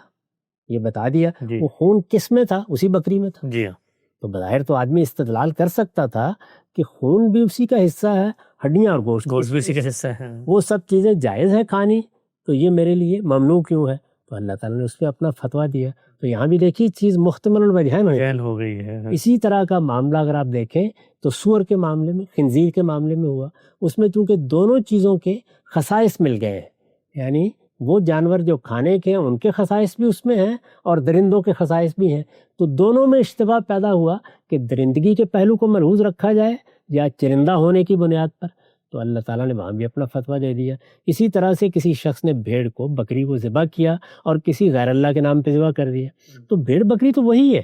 یہ بتا دیا وہ خون کس میں تھا؟ اسی بکری میں تھا. جی ہاں. تو بظاہر تو آدمی استدلال کر سکتا تھا کہ خون بھی اسی کا حصہ ہے، ہڈیاں اور گوشت بھی اسی کا حصہ ہے، وہ سب چیزیں جائز ہیں کھانی، تو یہ میرے لیے ممنوع کیوں ہے؟ تو اللہ تعالیٰ نے اس پہ اپنا فتویٰ دیا. تو یہاں بھی دیکھیے چیز محتمل الوجہین ہو گئی ہے. اسی طرح کا معاملہ اگر آپ دیکھیں تو سور کے معاملے میں، خنزیر کے معاملے میں ہوا. اس میں چونکہ دونوں چیزوں کے خصائص مل گئے ہیں، یعنی وہ جانور جو کھانے کے ہیں ان کے خصائص بھی اس میں ہیں اور درندوں کے خصائص بھی ہیں. تو دونوں میں اشتباہ پیدا ہوا کہ درندگی کے پہلو کو ملحوظ رکھا جائے یا چرندہ ہونے کی بنیاد پر. تو اللہ تعالیٰ نے وہاں بھی اپنا فتویٰ دے دیا. اسی طرح سے کسی شخص نے بھیڑ کو، بکری کو ذبح کیا اور کسی غیر اللہ کے نام پہ ذبح کر دیا. تو بھیڑ بکری تو وہی ہے،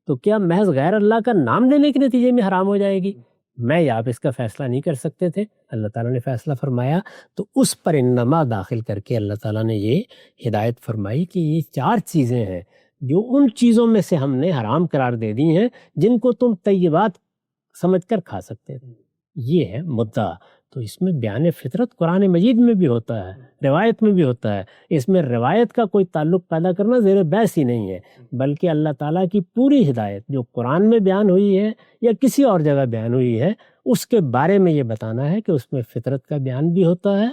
تو کیا محض غیر اللہ کا نام لینے کے نتیجے میں حرام ہو جائے گی؟ میں یا آپ اس کا فیصلہ نہیں کر سکتے تھے، اللہ تعالیٰ نے فیصلہ فرمایا. تو اس پر انما داخل کر کے اللہ تعالیٰ نے یہ ہدایت فرمائی کہ یہ 4 چیزیں ہیں جو ان چیزوں میں سے ہم نے حرام قرار دے دی ہیں جن کو تم طیبات سمجھ کر کھا سکتے تھے. یہ ہے مدعا. تو اس میں بیان فطرت قرآن مجید میں بھی ہوتا ہے، روایت میں بھی ہوتا ہے. اس میں روایت کا کوئی تعلق پیدا کرنا زیر بحث ہی نہیں ہے، بلکہ اللہ تعالیٰ کی پوری ہدایت جو قرآن میں بیان ہوئی ہے یا کسی اور جگہ بیان ہوئی ہے اس کے بارے میں یہ بتانا ہے کہ اس میں فطرت کا بیان بھی ہوتا ہے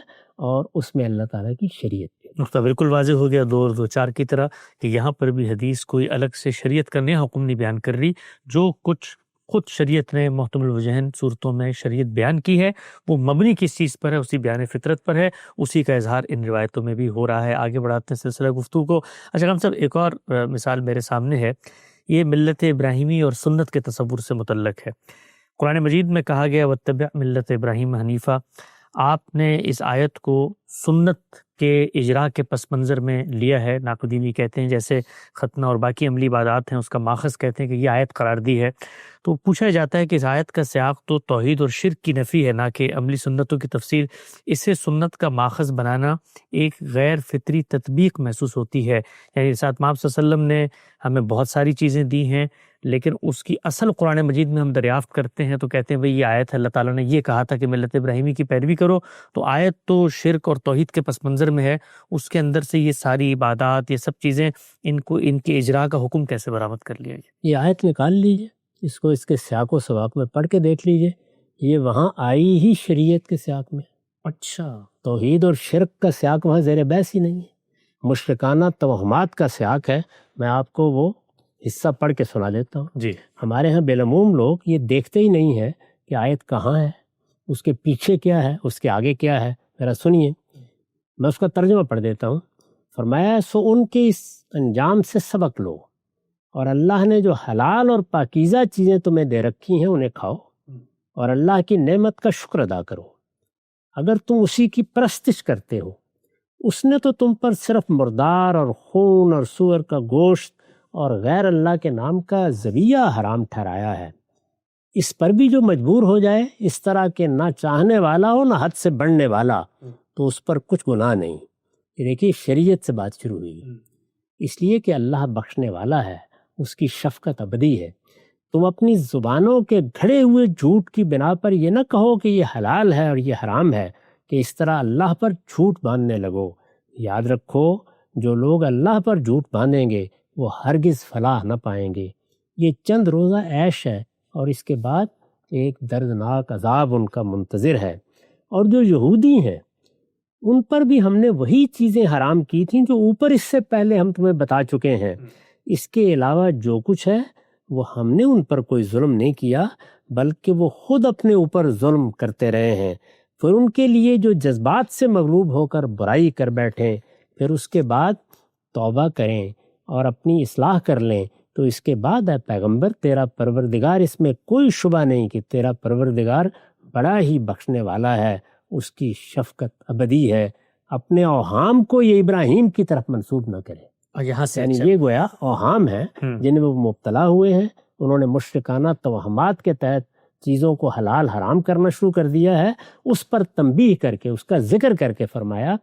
اور اس میں اللہ تعالیٰ کی شریعت بھی. نقطہ بالکل واضح ہو گیا 2 اور 2 4 کی طرح کہ یہاں پر بھی حدیث کوئی الگ سے شریعت کا نیا حکم نہیں بیان کر رہی. جو کچھ خود شریعت نے محتمل الوجہین صورتوں میں شریعت بیان کی ہے وہ مبنی کس چیز پر ہے؟ اسی بیان فطرت پر ہے. اسی کا اظہار ان روایتوں میں بھی ہو رہا ہے. آگے بڑھاتے ہیں سلسلہ گفتگو کو. اچھا ہم صاحب ایک اور مثال میرے سامنے ہے، یہ ملت ابراہیمی اور سنت کے تصور سے متعلق ہے. قرآن مجید میں کہا گیا واتبع ملت ابراہیم حنیفہ. آپ نے اس آیت کو سنت کے اجرا کے پس منظر میں لیا ہے. ناقدین یہ کہتے ہیں جیسے ختنہ اور باقی عملی عبادات ہیں اس کا ماخذ کہتے ہیں کہ یہ آیت قرار دی ہے. تو پوچھا جاتا ہے کہ اس آیت کا سیاق تو توحید اور شرک کی نفی ہے نہ کہ عملی سنتوں کی تفسیر. اسے سنت کا ماخذ بنانا ایک غیر فطری تطبیق محسوس ہوتی ہے. یعنی ساتھ آپ صلی اللہ علیہ وسلم نے ہمیں بہت ساری چیزیں دی ہیں لیکن اس کی اصل قرآن مجید میں ہم دریافت کرتے ہیں تو کہتے ہیں بھئی یہ آیت ہے، اللہ تعالیٰ نے یہ کہا تھا کہ ملت ابراہیمی کی پیروی کرو. تو آیت تو شرک اور توحید کے پس منظر میں ہے، اس کے اندر سے یہ ساری عبادات یہ سب چیزیں ان کے اجرا کا حکم کیسے برآمد کر لیا جائے؟ یہ آیت نکال لیجئے، اس کو اس کے سیاق و سباق میں پڑھ کے دیکھ لیجئے. یہ وہاں آئی ہی شریعت کے سیاق میں. اچھا، توحید اور شرک کا سیاق وہاں زیر بحث ہی نہیں ہے، مشرکانہ توہمات کا سیاق ہے. میں آپ کو وہ حصہ پڑھ کے سنا دیتا ہوں. جی ہمارے ہاں بالعموم لوگ یہ دیکھتے ہی نہیں ہے کہ آیت کہاں ہے، اس کے پیچھے کیا ہے، اس کے آگے کیا ہے. ذرا سنیے، میں اس کا ترجمہ پڑھ دیتا ہوں. فرمایا سو ان کے اس انجام سے سبق لو اور اللہ نے جو حلال اور پاکیزہ چیزیں تمہیں دے رکھی ہیں انہیں کھاؤ اور اللہ کی نعمت کا شکر ادا کرو. اگر تم اسی کی پرستش کرتے ہو، اس نے تو تم پر صرف مردار اور خون اور سور کا گوشت اور غیر اللہ کے نام کا ذبیحہ حرام ٹھہرایا ہے. اس پر بھی جو مجبور ہو جائے، اس طرح کے نہ چاہنے والا ہو نہ حد سے بڑھنے والا، تو اس پر کچھ گناہ نہیں. یہ دیکھیے شریعت سے بات شروع ہوئی، اس لیے کہ اللہ بخشنے والا ہے، اس کی شفقت ابدی ہے. تم اپنی زبانوں کے گھڑے ہوئے جھوٹ کی بنا پر یہ نہ کہو کہ یہ حلال ہے اور یہ حرام ہے کہ اس طرح اللہ پر جھوٹ باندھنے لگو. یاد رکھو جو لوگ اللہ پر جھوٹ باندھیں گے وہ ہرگز فلاح نہ پائیں گے. یہ چند روزہ عیش ہے اور اس کے بعد ایک دردناک عذاب ان کا منتظر ہے. اور جو یہودی ہیں ان پر بھی ہم نے وہی چیزیں حرام کی تھیں جو اوپر اس سے پہلے ہم تمہیں بتا چکے ہیں. اس کے علاوہ جو کچھ ہے وہ ہم نے ان پر کوئی ظلم نہیں کیا بلکہ وہ خود اپنے اوپر ظلم کرتے رہے ہیں. پھر ان کے لیے جو جذبات سے مغلوب ہو کر برائی کر بیٹھیں پھر اس کے بعد توبہ کریں اور اپنی اصلاح کر لیں تو اس کے بعد اے پیغمبر تیرا پروردگار، اس میں کوئی شبہ نہیں کہ تیرا پروردگار بڑا ہی بخشنے والا ہے، اس کی شفقت ابدی ہے. اپنے اوہام کو یہ ابراہیم کی طرف منسوب نہ کرے. اور یہاں سے یعنی یہ گویا اوہام ہیں جن میں وہ مبتلا ہوئے ہیں. انہوں نے مشرکانہ توہمات کے تحت چیزوں کو حلال حرام کرنا شروع کر دیا ہے. اس پر تنبیہ کر کے، اس کا ذکر کر کے فرمایا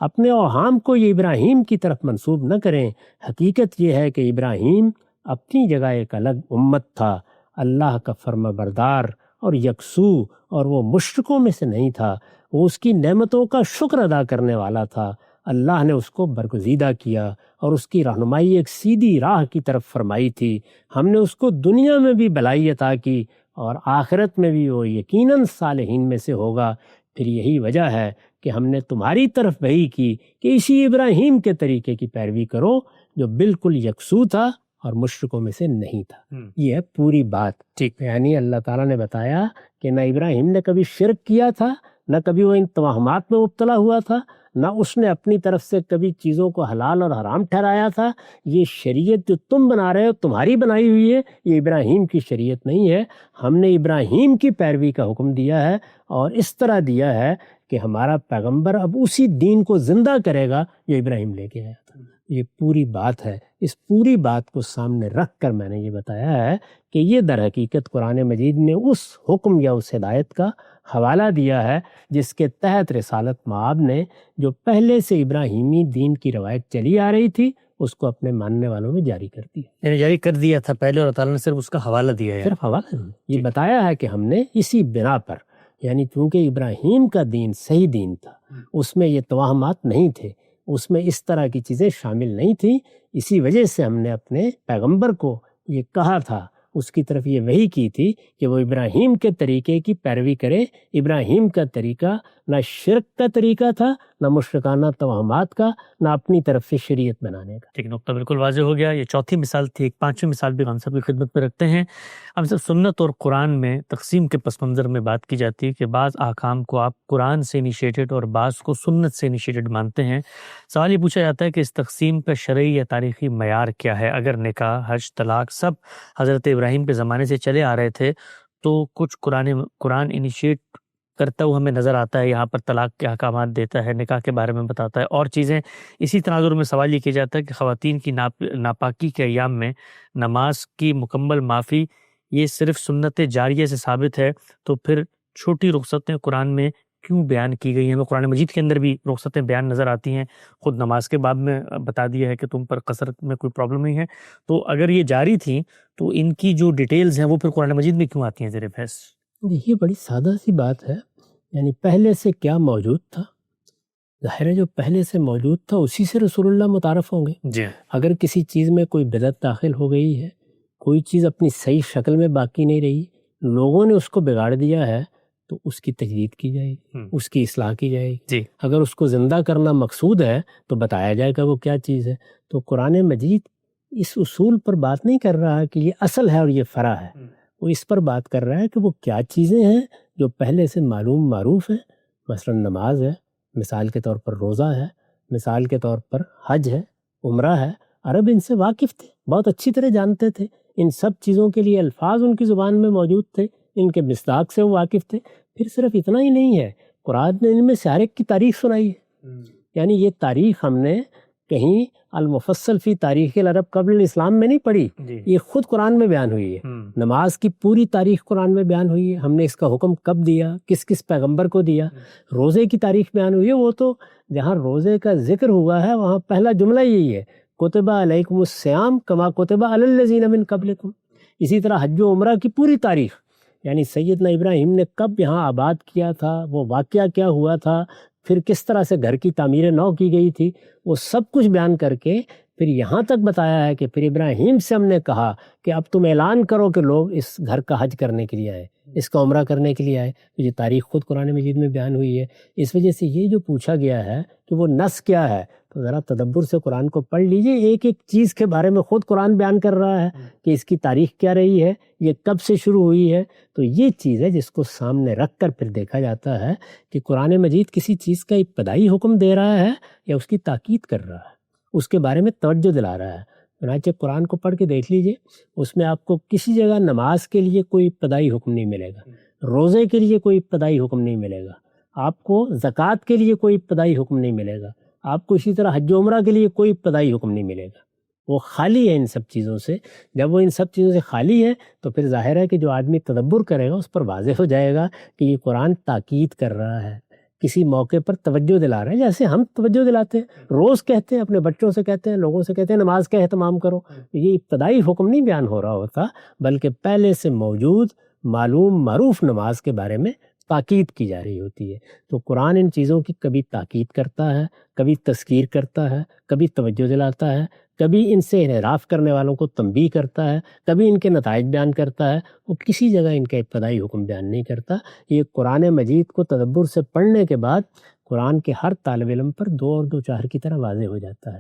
اپنے اوہام کو یہ ابراہیم کی طرف منسوب نہ کریں. حقیقت یہ ہے کہ ابراہیم اپنی جگہ ایک الگ امت تھا، اللہ کا فرما بردار اور یکسو، اور وہ مشرکوں میں سے نہیں تھا. وہ اس کی نعمتوں کا شکر ادا کرنے والا تھا. اللہ نے اس کو برگزیدہ کیا اور اس کی رہنمائی ایک سیدھی راہ کی طرف فرمائی تھی. ہم نے اس کو دنیا میں بھی بھلائی عطا کی اور آخرت میں بھی وہ یقیناً صالحین میں سے ہوگا. پھر یہی وجہ ہے کہ ہم نے تمہاری طرف وحی کی کہ اسی ابراہیم کے طریقے کی پیروی کرو جو بالکل یکسو تھا اور مشرکوں میں سے نہیں تھا. یہ ہے پوری بات. ٹھیک، یعنی اللہ تعالیٰ نے بتایا کہ نہ ابراہیم نے کبھی شرک کیا تھا، نہ کبھی وہ ان توہمات میں مبتلا ہوا تھا، نہ اس نے اپنی طرف سے کبھی چیزوں کو حلال اور حرام ٹھہرایا تھا. یہ شریعت جو تم بنا رہے ہو تمہاری بنائی ہوئی ہے، یہ ابراہیم کی شریعت نہیں ہے. ہم نے ابراہیم کی پیروی کا حکم دیا ہے اور اس طرح دیا ہے کہ ہمارا پیغمبر اب اسی دین کو زندہ کرے گا جو ابراہیم لے کے آیا تھا. یہ پوری بات ہے. اس پوری بات کو سامنے رکھ کر میں نے یہ بتایا ہے کہ یہ در حقیقت قرآن مجید نے اس حکم یا اس ہدایت کا حوالہ دیا ہے جس کے تحت رسالت مآب نے جو پہلے سے ابراہیمی دین کی روایت چلی آ رہی تھی اس کو اپنے ماننے والوں میں جاری کر دیا. یعنی جاری کر دیا تھا پہلے، اور تعالیٰ نے صرف اس کا حوالہ دیا ہے. صرف حوالہ نہیں، یہ بتایا ہے کہ ہم نے اسی بنا پر، یعنی چونکہ ابراہیم کا دین صحیح دین تھا، اس میں یہ توہمات نہیں تھے، اس میں اس طرح کی چیزیں شامل نہیں تھیں، اسی وجہ سے ہم نے اپنے پیغمبر کو یہ کہا تھا، اس کی طرف یہ وحی کی تھی کہ وہ ابراہیم کے طریقے کی پیروی کرے. ابراہیم کا طریقہ نہ شرک کا طریقہ تھا، نہ مشرکانہ توہمات کا، نہ اپنی طرف سے شریعت بنانے کا. ٹھیک، نقطہ بالکل واضح ہو گیا. یہ چوتھی مثال تھی. ایک پانچویں مثال بھی ہم سب کی خدمت میں رکھتے ہیں. ہم سب سنت اور قرآن میں تقسیم کے پس منظر میں بات کی جاتی ہے کہ بعض احکام کو آپ قرآن سے انیشیٹڈ اور بعض کو سنت سے انیشیٹڈ مانتے ہیں. سوال یہ پوچھا جاتا ہے کہ اس تقسیم کا شرعی یا تاریخی معیار کیا ہے؟ اگر نکاح، حج، طلاق سب حضرت ابراہیم کے زمانے سے چلے آ رہے تھے تو کچھ قرآن انیشیٹ کرتا ہوا ہمیں نظر آتا ہے. یہاں پر طلاق کے احکامات دیتا ہے, نکاح کے بارے میں بتاتا ہے اور چیزیں. اسی تناظر میں سوال یہ کیا جاتا ہے کہ خواتین کی ناپاکی کے ایام میں نماز کی مکمل معافی یہ صرف سنت جاریہ سے ثابت ہے, تو پھر چھوٹی رخصتیں قرآن میں کیوں بیان کی گئی ہیں؟ ہمیں قرآن مجید کے اندر بھی رخصتیں بیان نظر آتی ہیں, خود نماز کے باب میں بتا دیا ہے کہ تم پر قصر میں کوئی پرابلم نہیں ہے. تو اگر یہ جاری تھیں تو ان کی جو ڈیٹیلز ہیں وہ پھر قرآن مجید میں کیوں آتی ہیں زیر بحث؟ یہ بڑی سادہ سی بات ہے. یعنی پہلے سے کیا موجود تھا؟ ظاہر ہے جو پہلے سے موجود تھا اسی سے رسول اللہ متعارف ہوں گے. جی. اگر کسی چیز میں کوئی بدعت داخل ہو گئی ہے, کوئی چیز اپنی صحیح شکل میں باقی نہیں رہی, لوگوں نے اس کو بگاڑ دیا ہے, تو اس کی تجدید کی جائے گی, اس کی اصلاح کی جائے گی. جی. اگر اس کو زندہ کرنا مقصود ہے تو بتایا جائے گا وہ کیا چیز ہے. تو قرآن مجید اس اصول پر بات نہیں کر رہا کہ یہ اصل ہے اور یہ فرع ہے, وہ اس پر بات کر رہا ہے کہ وہ کیا چیزیں ہیں جو پہلے سے معروف ہیں. مثلا نماز ہے, مثال کے طور پر روزہ ہے, مثال کے طور پر حج ہے, عمرہ ہے. عرب ان سے واقف تھے, بہت اچھی طرح جانتے تھے. ان سب چیزوں کے لیے الفاظ ان کی زبان میں موجود تھے, ان کے مصداق سے وہ واقف تھے. پھر صرف اتنا ہی نہیں ہے, قرآن نے ان میں سے ہر ایک کی تاریخ سنائی ہے. یعنی یہ تاریخ ہم نے کہیں المفصل فی تاریخ العرب قبل الاسلام میں نہیں پڑھی, یہ خود قرآن میں بیان ہوئی ہے. نماز کی پوری تاریخ قرآن میں بیان ہوئی ہے, ہم نے اس کا حکم کب دیا, کس کس پیغمبر کو دیا. روزے کی تاریخ بیان ہوئی ہے, وہ تو جہاں روزے کا ذکر ہوا ہے وہاں پہلا جملہ یہی ہے, کتب علیکم الصیام کما کتب علی الذین من قبلکم. اسی طرح حج و عمرہ کی پوری تاریخ, یعنی سیدنا ابراہیم نے کب یہاں آباد کیا تھا, وہ واقعہ کیا ہوا تھا, پھر کس طرح سے گھر کی تعمیر نو کی گئی تھی, وہ سب کچھ بیان کر کے پھر یہاں تک بتایا ہے کہ پھر ابراہیم سے ہم نے کہا کہ اب تم اعلان کرو کہ لوگ اس گھر کا حج کرنے کے لیے آئے, اس کا عمرہ کرنے کے لیے آئے. تو یہ تاریخ خود قرآن مجید میں بیان ہوئی ہے. اس وجہ سے یہ جو پوچھا گیا ہے کہ وہ نص کیا ہے, تو ذرا تدبر سے قرآن کو پڑھ لیجئے. ایک ایک چیز کے بارے میں خود قرآن بیان کر رہا ہے کہ اس کی تاریخ کیا رہی ہے, یہ کب سے شروع ہوئی ہے. تو یہ چیز ہے جس کو سامنے رکھ کر پھر دیکھا جاتا ہے کہ قرآن مجید کسی چیز کا ابتدائی حکم دے رہا ہے یا اس کی تاکید کر رہا ہے, اس کے بارے میں توجہ دلا رہا ہے. چنانچہ قرآن کو پڑھ کے دیکھ لیجئے, اس میں آپ کو کسی جگہ نماز کے لیے کوئی ابتدائی حکم نہیں ملے گا, روزے کے لیے کوئی ابتدائی حکم نہیں ملے گا, آپ کو زکوٰۃ کے لیے کوئی ابتدائی حکم نہیں ملے گا, آپ کو اسی طرح حج و عمرہ کے لیے کوئی ابتدائی حکم نہیں ملے گا. وہ خالی ہے ان سب چیزوں سے. جب وہ ان سب چیزوں سے خالی ہے تو پھر ظاہر ہے کہ جو آدمی تدبر کرے گا اس پر واضح ہو جائے گا کہ یہ قرآن تاکید کر رہا ہے, کسی موقع پر توجہ دلا رہا ہے. جیسے ہم توجہ دلاتے ہیں, روز کہتے ہیں, اپنے بچوں سے کہتے ہیں, لوگوں سے کہتے ہیں نماز کا اہتمام کرو. یہ ابتدائی حکم نہیں بیان ہو رہا ہوتا, بلکہ پہلے سے موجود معروف نماز کے بارے میں تاکید کی جا رہی ہوتی ہے. تو قرآن ان چیزوں کی کبھی تاکید کرتا ہے, کبھی تذکیر کرتا ہے, کبھی توجہ دلاتا ہے, کبھی ان سے انحراف کرنے والوں کو تنبیہ کرتا ہے, کبھی ان کے نتائج بیان کرتا ہے. وہ کسی جگہ ان کا ابتدائی حکم بیان نہیں کرتا. یہ قرآن مجید کو تدبر سے پڑھنے کے بعد قرآن کے ہر طالب علم پر 2 اور 2 4 کی طرح واضح ہو جاتا ہے.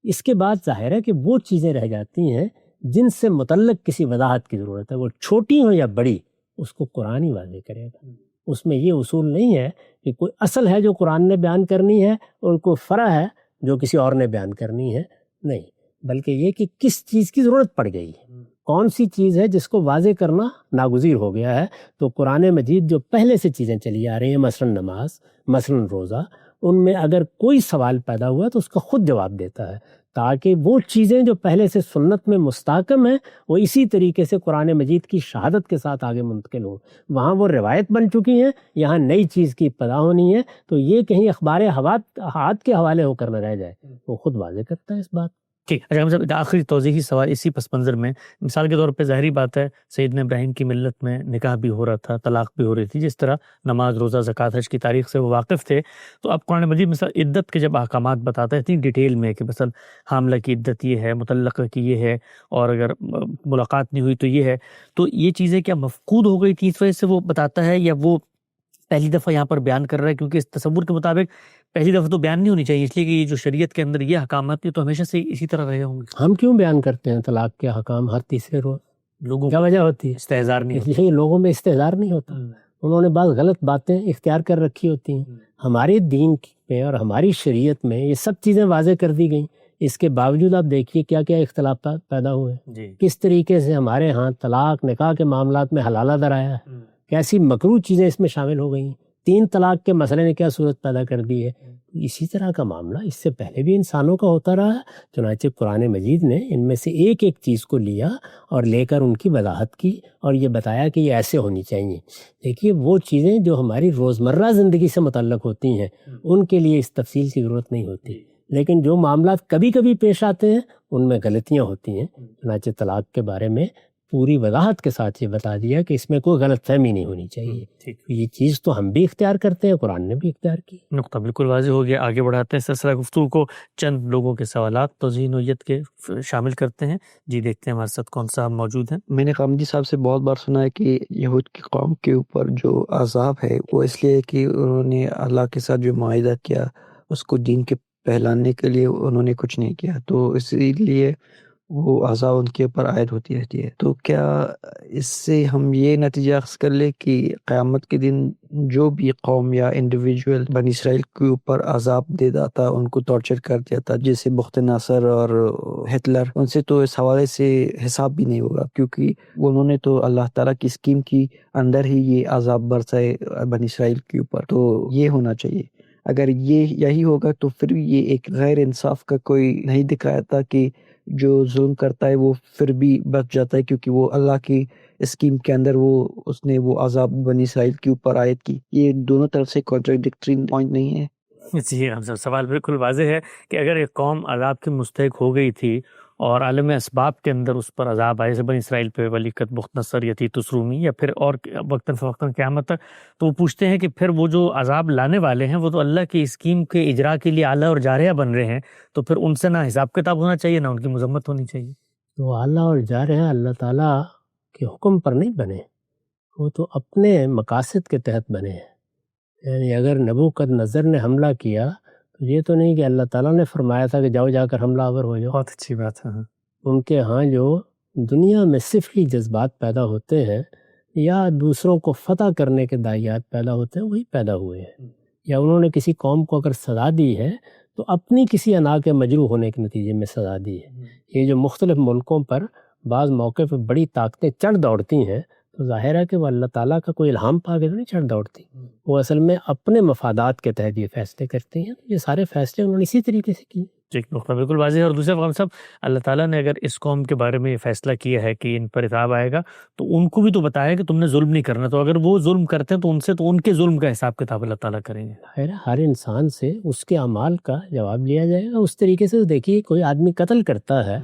اس کے بعد ظاہر ہے کہ وہ چیزیں رہ جاتی ہیں جن سے متعلق کسی وضاحت کی ضرورت ہے, وہ چھوٹی ہوں یا بڑی, اس کو قرآن ہی واضح کرے گا. اس میں یہ اصول نہیں ہے کہ کوئی اصل ہے جو قرآن نے بیان کرنی ہے اور کوئی فرع ہے جو کسی اور نے بیان کرنی ہے, نہیں, بلکہ یہ کہ کس چیز کی ضرورت پڑ گئی ہے, کون سی چیز ہے جس کو واضح کرنا ناگزیر ہو گیا ہے. تو قرآن مجید جو پہلے سے چیزیں چلی آ رہی ہیں, مثلا نماز, مثلا روزہ, ان میں اگر کوئی سوال پیدا ہوا تو اس کا خود جواب دیتا ہے, تاکہ وہ چیزیں جو پہلے سے سنت میں مستحکم ہیں وہ اسی طریقے سے قرآن مجید کی شہادت کے ساتھ آگے منتقل ہوں. وہاں وہ روایت بن چکی ہیں, یہاں نئی چیز کی ابتدا ہونی ہے. تو یہ کہیں اخبار احاد کے حوالے ہو کر نہ رہ جائے, وہ خود واضح کرتا ہے اس بات. ٹھیک. اچھا, آخری توضیحی سوال اسی پس منظر میں, مثال کے طور پہ ظاہری بات ہے سیدنا ابراہیم کی ملت میں نکاح بھی ہو رہا تھا, طلاق بھی ہو رہی تھی, جس طرح نماز, روزہ, زکوٰۃ, حج کی تاریخ سے وہ واقف تھے. تو اب قرآن مجید مثلا عدت کے جب احکامات بتاتا ہے اتنی ڈیٹیل میں کہ مثلا حاملہ کی عدت یہ ہے, مطلقہ کی یہ ہے, اور اگر ملاقات نہیں ہوئی تو یہ ہے, تو یہ چیزیں کیا مفقود ہو گئی تھی اس وجہ سے وہ بتاتا ہے, یا وہ پہلی دفعہ یہاں پر بیان کر رہا ہے کیونکہ اس تصور کے مطابق پہلی دفعہ تو بیان نہیں ہونی چاہیے, اس لیے کہ یہ جو شریعت کے اندر یہ احکامات یہ تو ہمیشہ سے اسی طرح رہے ہوں گے. ہم کیوں بیان کرتے ہیں طلاق کے احکام ہر تیسرے روز؟ لوگوں کیا وجہ ہوتی ہے؟ استحضار نہیں ہوتا. یہ لوگوں میں استحضار نہیں ہوتا, انہوں نے بعض غلط باتیں اختیار کر رکھی ہوتی ہیں. ہمارے دین میں اور ہماری شریعت میں یہ سب چیزیں واضح کر دی گئیں, اس کے باوجود آپ دیکھیے کیا کیا اختلافات پیدا ہوئے, کس طریقے سے ہمارے ہاں طلاق, نکاح کے معاملات میں حلالہ در آیا ہے, کیسی مکروہ چیزیں اس میں شامل ہو گئی ہیں. 3 طلاق کے مسئلے نے کیا صورت پیدا کر دی ہے. اسی طرح کا معاملہ اس سے پہلے بھی انسانوں کا ہوتا رہا ہے. چنانچہ قرآن مجید نے ان میں سے ایک ایک چیز کو لیا اور لے کر ان کی وضاحت کی اور یہ بتایا کہ یہ ایسے ہونی چاہیے. دیکھیے وہ چیزیں جو ہماری روزمرہ زندگی سے متعلق ہوتی ہیں ان کے لیے اس تفصیل کی ضرورت نہیں ہوتی، لیکن جو معاملات کبھی کبھی پیش آتے ہیں ان میں غلطیاں ہوتی ہیں. چنانچہ طلاق کے بارے میں پوری وضاحت کے ساتھ یہ بتا دیا کہ اس میں کوئی غلط فہمی نہیں ہونی چاہیے. یہ چیز تو ہم بھی اختیار کرتے ہیں، قرآن نے بھی اختیار کی. نقطہ بالکل واضح ہو گیا. آگے بڑھاتے ہیں سلسلہ گفتگو کو. چند لوگوں کے سوالات توضیح نوعیت کے شامل کرتے ہیں. جی دیکھتے ہیں ہمارے ساتھ کون صاحب موجود ہیں. میں نے قامدی صاحب سے بہت بار سنا ہے کہ یہود کی قوم کے اوپر جو عذاب ہے وہ اس لیے کہ انہوں نے اللہ کے ساتھ جو معاہدہ کیا اس کو دین کے پھیلانے کے لیے انہوں نے کچھ نہیں کیا، تو اسی لیے وہ عذاب ان کے اوپر عائد ہوتی رہتی ہے. تو کیا اس سے ہم یہ نتیجہ اخذ کر لیں کہ قیامت کے دن جو بھی قوم یا انڈیویجول بنی اسرائیل کے اوپر عذاب دے دیتا، ان کو ٹارچر کر دیتا، جیسے بخت ناصر اور ہٹلر، ان سے تو اس حوالے سے حساب بھی نہیں ہوگا کیونکہ انہوں نے تو اللہ تعالیٰ کی اسکیم کی اندر ہی یہ عذاب برسائے بنی اسرائیل کے اوپر. تو یہ ہونا چاہیے. اگر یہی ہوگا تو پھر یہ ایک غیر انصاف کا کوئی نہیں دکھایا تھا کہ جو ظلم کرتا ہے وہ پھر بھی بچ جاتا ہے کیونکہ وہ اللہ کی اسکیم کے اندر اس نے وہ عذاب بنی اسرائیل کے اوپر عائد کی. یہ دونوں طرف سے کنٹراڈکٹری پوائنٹ نہیں ہے. جی ہم سوال بالکل واضح ہے کہ اگر ایک قوم عذاب کی مستحق ہو گئی تھی اور عالم اسباب کے اندر اس پر عذاب آئے، بنی اسرائیل پہ ولیکت بخت نصر یا تیتس رومی یا پھر اور وقتاً فوقتاً قیامت تک، تو وہ پوچھتے ہیں کہ پھر وہ جو عذاب لانے والے ہیں وہ تو اللہ کی اسکیم کے اجرا کے لیے اعلیٰ اور جارحہ بن رہے ہیں، تو پھر ان سے نہ حساب کتاب ہونا چاہیے نہ ان کی مذمت ہونی چاہیے. تو اعلیٰ اور جارحہ اللہ تعالیٰ کے حکم پر نہیں بنے، وہ تو اپنے مقاصد کے تحت بنے ہیں. یعنی اگر نبوکدنضر نے حملہ کیا تو یہ تو نہیں کہ اللہ تعالیٰ نے فرمایا تھا کہ جاؤ جا کر حملہ آور ہو جاؤ. بہت اچھی بات ہے. ان کے ہاں جو دنیا میں صفری جذبات پیدا ہوتے ہیں یا دوسروں کو فتح کرنے کے داعیات پیدا ہوتے ہیں وہی پیدا ہوئے ہیں. یا انہوں نے کسی قوم کو اگر سزا دی ہے تو اپنی کسی انا کے مجروح ہونے کے نتیجے میں سزا دی ہے. یہ جو مختلف ملکوں پر بعض موقع پہ بڑی طاقتیں چڑھ دوڑتی ہیں تو ظاہر ہے کہ وہ اللہ تعالیٰ کا کوئی الہام پا کے نہیں چڑھ دوڑتی، وہ اصل میں اپنے مفادات کے تحت یہ فیصلے کرتی ہیں. یہ سارے فیصلے انہوں نے اسی طریقے سے کیے. ایک نقطہ بالکل واضح ہے. اور دوسرا فقام صاحب، اللہ تعالیٰ نے اگر اس قوم کے بارے میں یہ فیصلہ کیا ہے کہ ان پر عذاب آئے گا تو ان کو بھی تو بتایا کہ تم نے ظلم نہیں کرنا، تو اگر وہ ظلم کرتے ہیں تو ان سے تو ان کے ظلم کا حساب کتاب اللہ تعالیٰ کریں گے. ہر انسان سے اس کے اعمال کا جواب لیا جائے گا. اس طریقے سے دیکھیے کوئی آدمی قتل کرتا ہے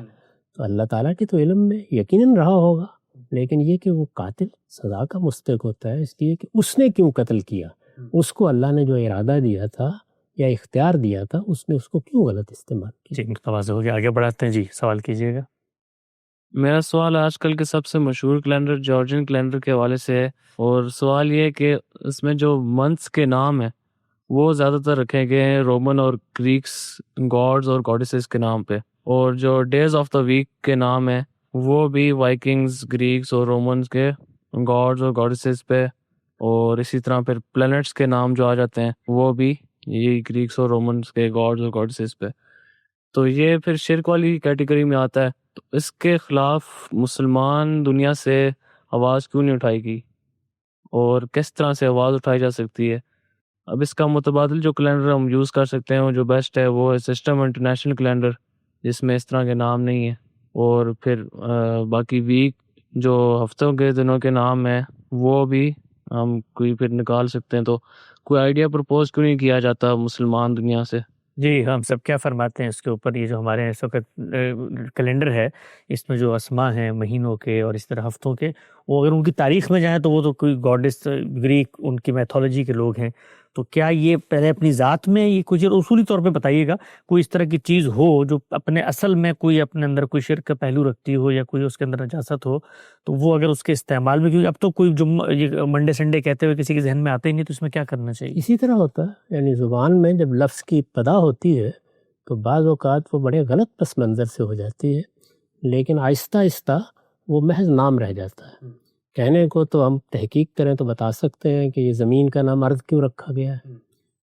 تو اللہ تعالیٰ کے تو علم میں یقیناً رہا ہوگا، لیکن یہ کہ وہ قاتل سزا کا مستحق ہوتا ہے اس لیے کہ اس نے کیوں قتل کیا، اس کو اللہ نے جو ارادہ دیا تھا یا اختیار دیا تھا اس نے اس کو کیوں غلط استعمال کیا. جی واضح ہو گیا. آگے بڑھاتے ہیں. جی سوال کیجیے گا. میرا سوال آج کل کے سب سے مشہور کیلنڈر جارجین کیلنڈر کے حوالے سے ہے، اور سوال یہ ہے کہ اس میں جو منتھس کے نام ہیں وہ زیادہ تر رکھے گئے ہیں رومن اور گریکس گاڈز اور گاڈیسز کے نام پہ، اور جو ڈیز آف دا ویک کے نام ہیں وہ بھی وائکنگز، گریکس اور رومنز کے گاڈز اور گاڈیسز پہ، اور اسی طرح پھر پلینٹس کے نام جو آ جاتے ہیں وہ بھی یہی گریکس اور رومنز کے گاڈز اور گاڈیسز پہ. تو یہ پھر شرک والی کیٹیگری میں آتا ہے. تو اس کے خلاف مسلمان دنیا سے آواز کیوں نہیں اٹھائے گی اور کس طرح سے آواز اٹھائی جا سکتی ہے؟ اب اس کا متبادل جو کیلنڈر ہم یوز کر سکتے ہیں وہ جو بیسٹ ہے وہ ہے سسٹم انٹرنیشنل کیلنڈر، جس میں اس طرح کے نام نہیں ہیں، اور پھر باقی ویک جو ہفتوں کے دنوں کے نام ہیں وہ بھی ہم کوئی پھر نکال سکتے ہیں. تو کوئی آئیڈیا پرپوز کیوں نہیں کیا جاتا مسلمان دنیا سے؟ جی ہم سب کیا فرماتے ہیں اس کے اوپر؟ یہ جو ہمارے اس وقت کیلنڈر ہے اس میں جو اسماء ہیں مہینوں کے اور اس طرح ہفتوں کے، وہ اگر ان کی تاریخ میں جائیں تو وہ تو کوئی گاڈس گریک ان کی میتھولوجی کے لوگ ہیں. تو کیا یہ پہلے اپنی ذات میں یہ کچھ اصولی طور پہ بتائیے گا کوئی اس طرح کی چیز ہو جو اپنے اصل میں کوئی اپنے اندر کوئی شرک کا پہلو رکھتی ہو یا کوئی اس کے اندر نجاست ہو، تو وہ اگر اس کے استعمال میں، کیونکہ اب تو کوئی یہ منڈے سنڈے کہتے ہوئے کسی کے ذہن میں آتے ہی نہیں، تو اس میں کیا کرنا چاہیے؟ اسی طرح ہوتا ہے. یعنی زبان میں جب لفظ کی ابتدا ہوتی ہے تو بعض اوقات وہ بڑے غلط پس منظر سے ہو جاتی ہے، لیکن آہستہ آہستہ وہ محض نام رہ جاتا ہے. کہنے کو تو ہم تحقیق کریں تو بتا سکتے ہیں کہ یہ زمین کا نام ارض کیوں رکھا گیا ہے،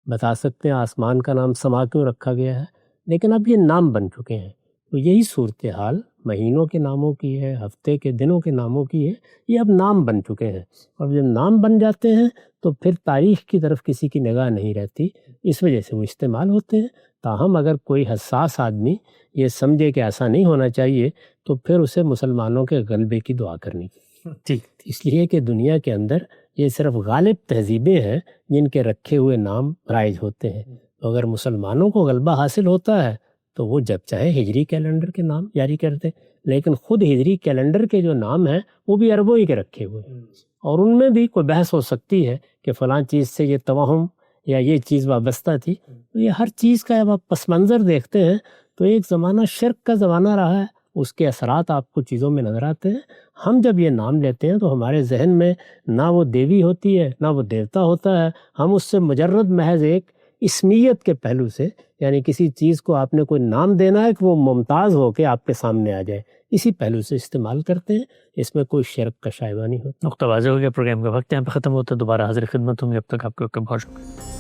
بتا سکتے ہیں آسمان کا نام سما کیوں رکھا گیا ہے، لیکن اب یہ نام بن چکے ہیں. تو یہی صورتحال مہینوں کے ناموں کی ہے، ہفتے کے دنوں کے ناموں کی ہے. یہ اب نام بن چکے ہیں، اور جب نام بن جاتے ہیں تو پھر تاریخ کی طرف کسی کی نگاہ نہیں رہتی، اس وجہ سے وہ استعمال ہوتے ہیں۔ تاہم اگر کوئی حساس آدمی یہ سمجھے کہ ایسا نہیں ہونا چاہیے تو پھر اسے مسلمانوں کے غلبے کی دعا کرنی چاہیے، ٹھیک۔ اس لیے کہ دنیا کے اندر یہ صرف غالب تہذیبیں ہیں جن کے رکھے ہوئے نام رائج ہوتے ہیں۔ تو اگر مسلمانوں کو غلبہ حاصل ہوتا ہے تو وہ جب چاہے ہجری کیلنڈر کے نام جاری کرتے، لیکن خود ہجری کیلنڈر کے جو نام ہیں وہ بھی عربوں ہی کے رکھے ہوئے ہیں، اور ان میں بھی کوئی بحث ہو سکتی ہے کہ فلاں چیز سے یہ توہم یا یہ چیز وابستہ تھی۔ تو یہ ہر چیز کا جب آپ پس منظر دیکھتے ہیں تو ایک زمانہ شرک کا زمانہ رہا ہے، اس کے اثرات آپ کو چیزوں میں نظر آتے ہیں۔ ہم جب یہ نام لیتے ہیں تو ہمارے ذہن میں نہ وہ دیوی ہوتی ہے نہ وہ دیوتا ہوتا ہے، ہم اس سے مجرد محض ایک اسمیت کے پہلو سے، یعنی کسی چیز کو آپ نے کوئی نام دینا ہے کہ وہ ممتاز ہو کے آپ کے سامنے آ جائے، اسی پہلو سے استعمال کرتے ہیں، اس میں کوئی شرک کا شائبہ نہیں ہوتا۔ نقطہ واضح ہو گیا، پروگرام کا وقت یہاں پہ ختم ہوتا ہے، دوبارہ حاضر خدمت ہوں گے، اب تک آپ کو بہت شکریہ۔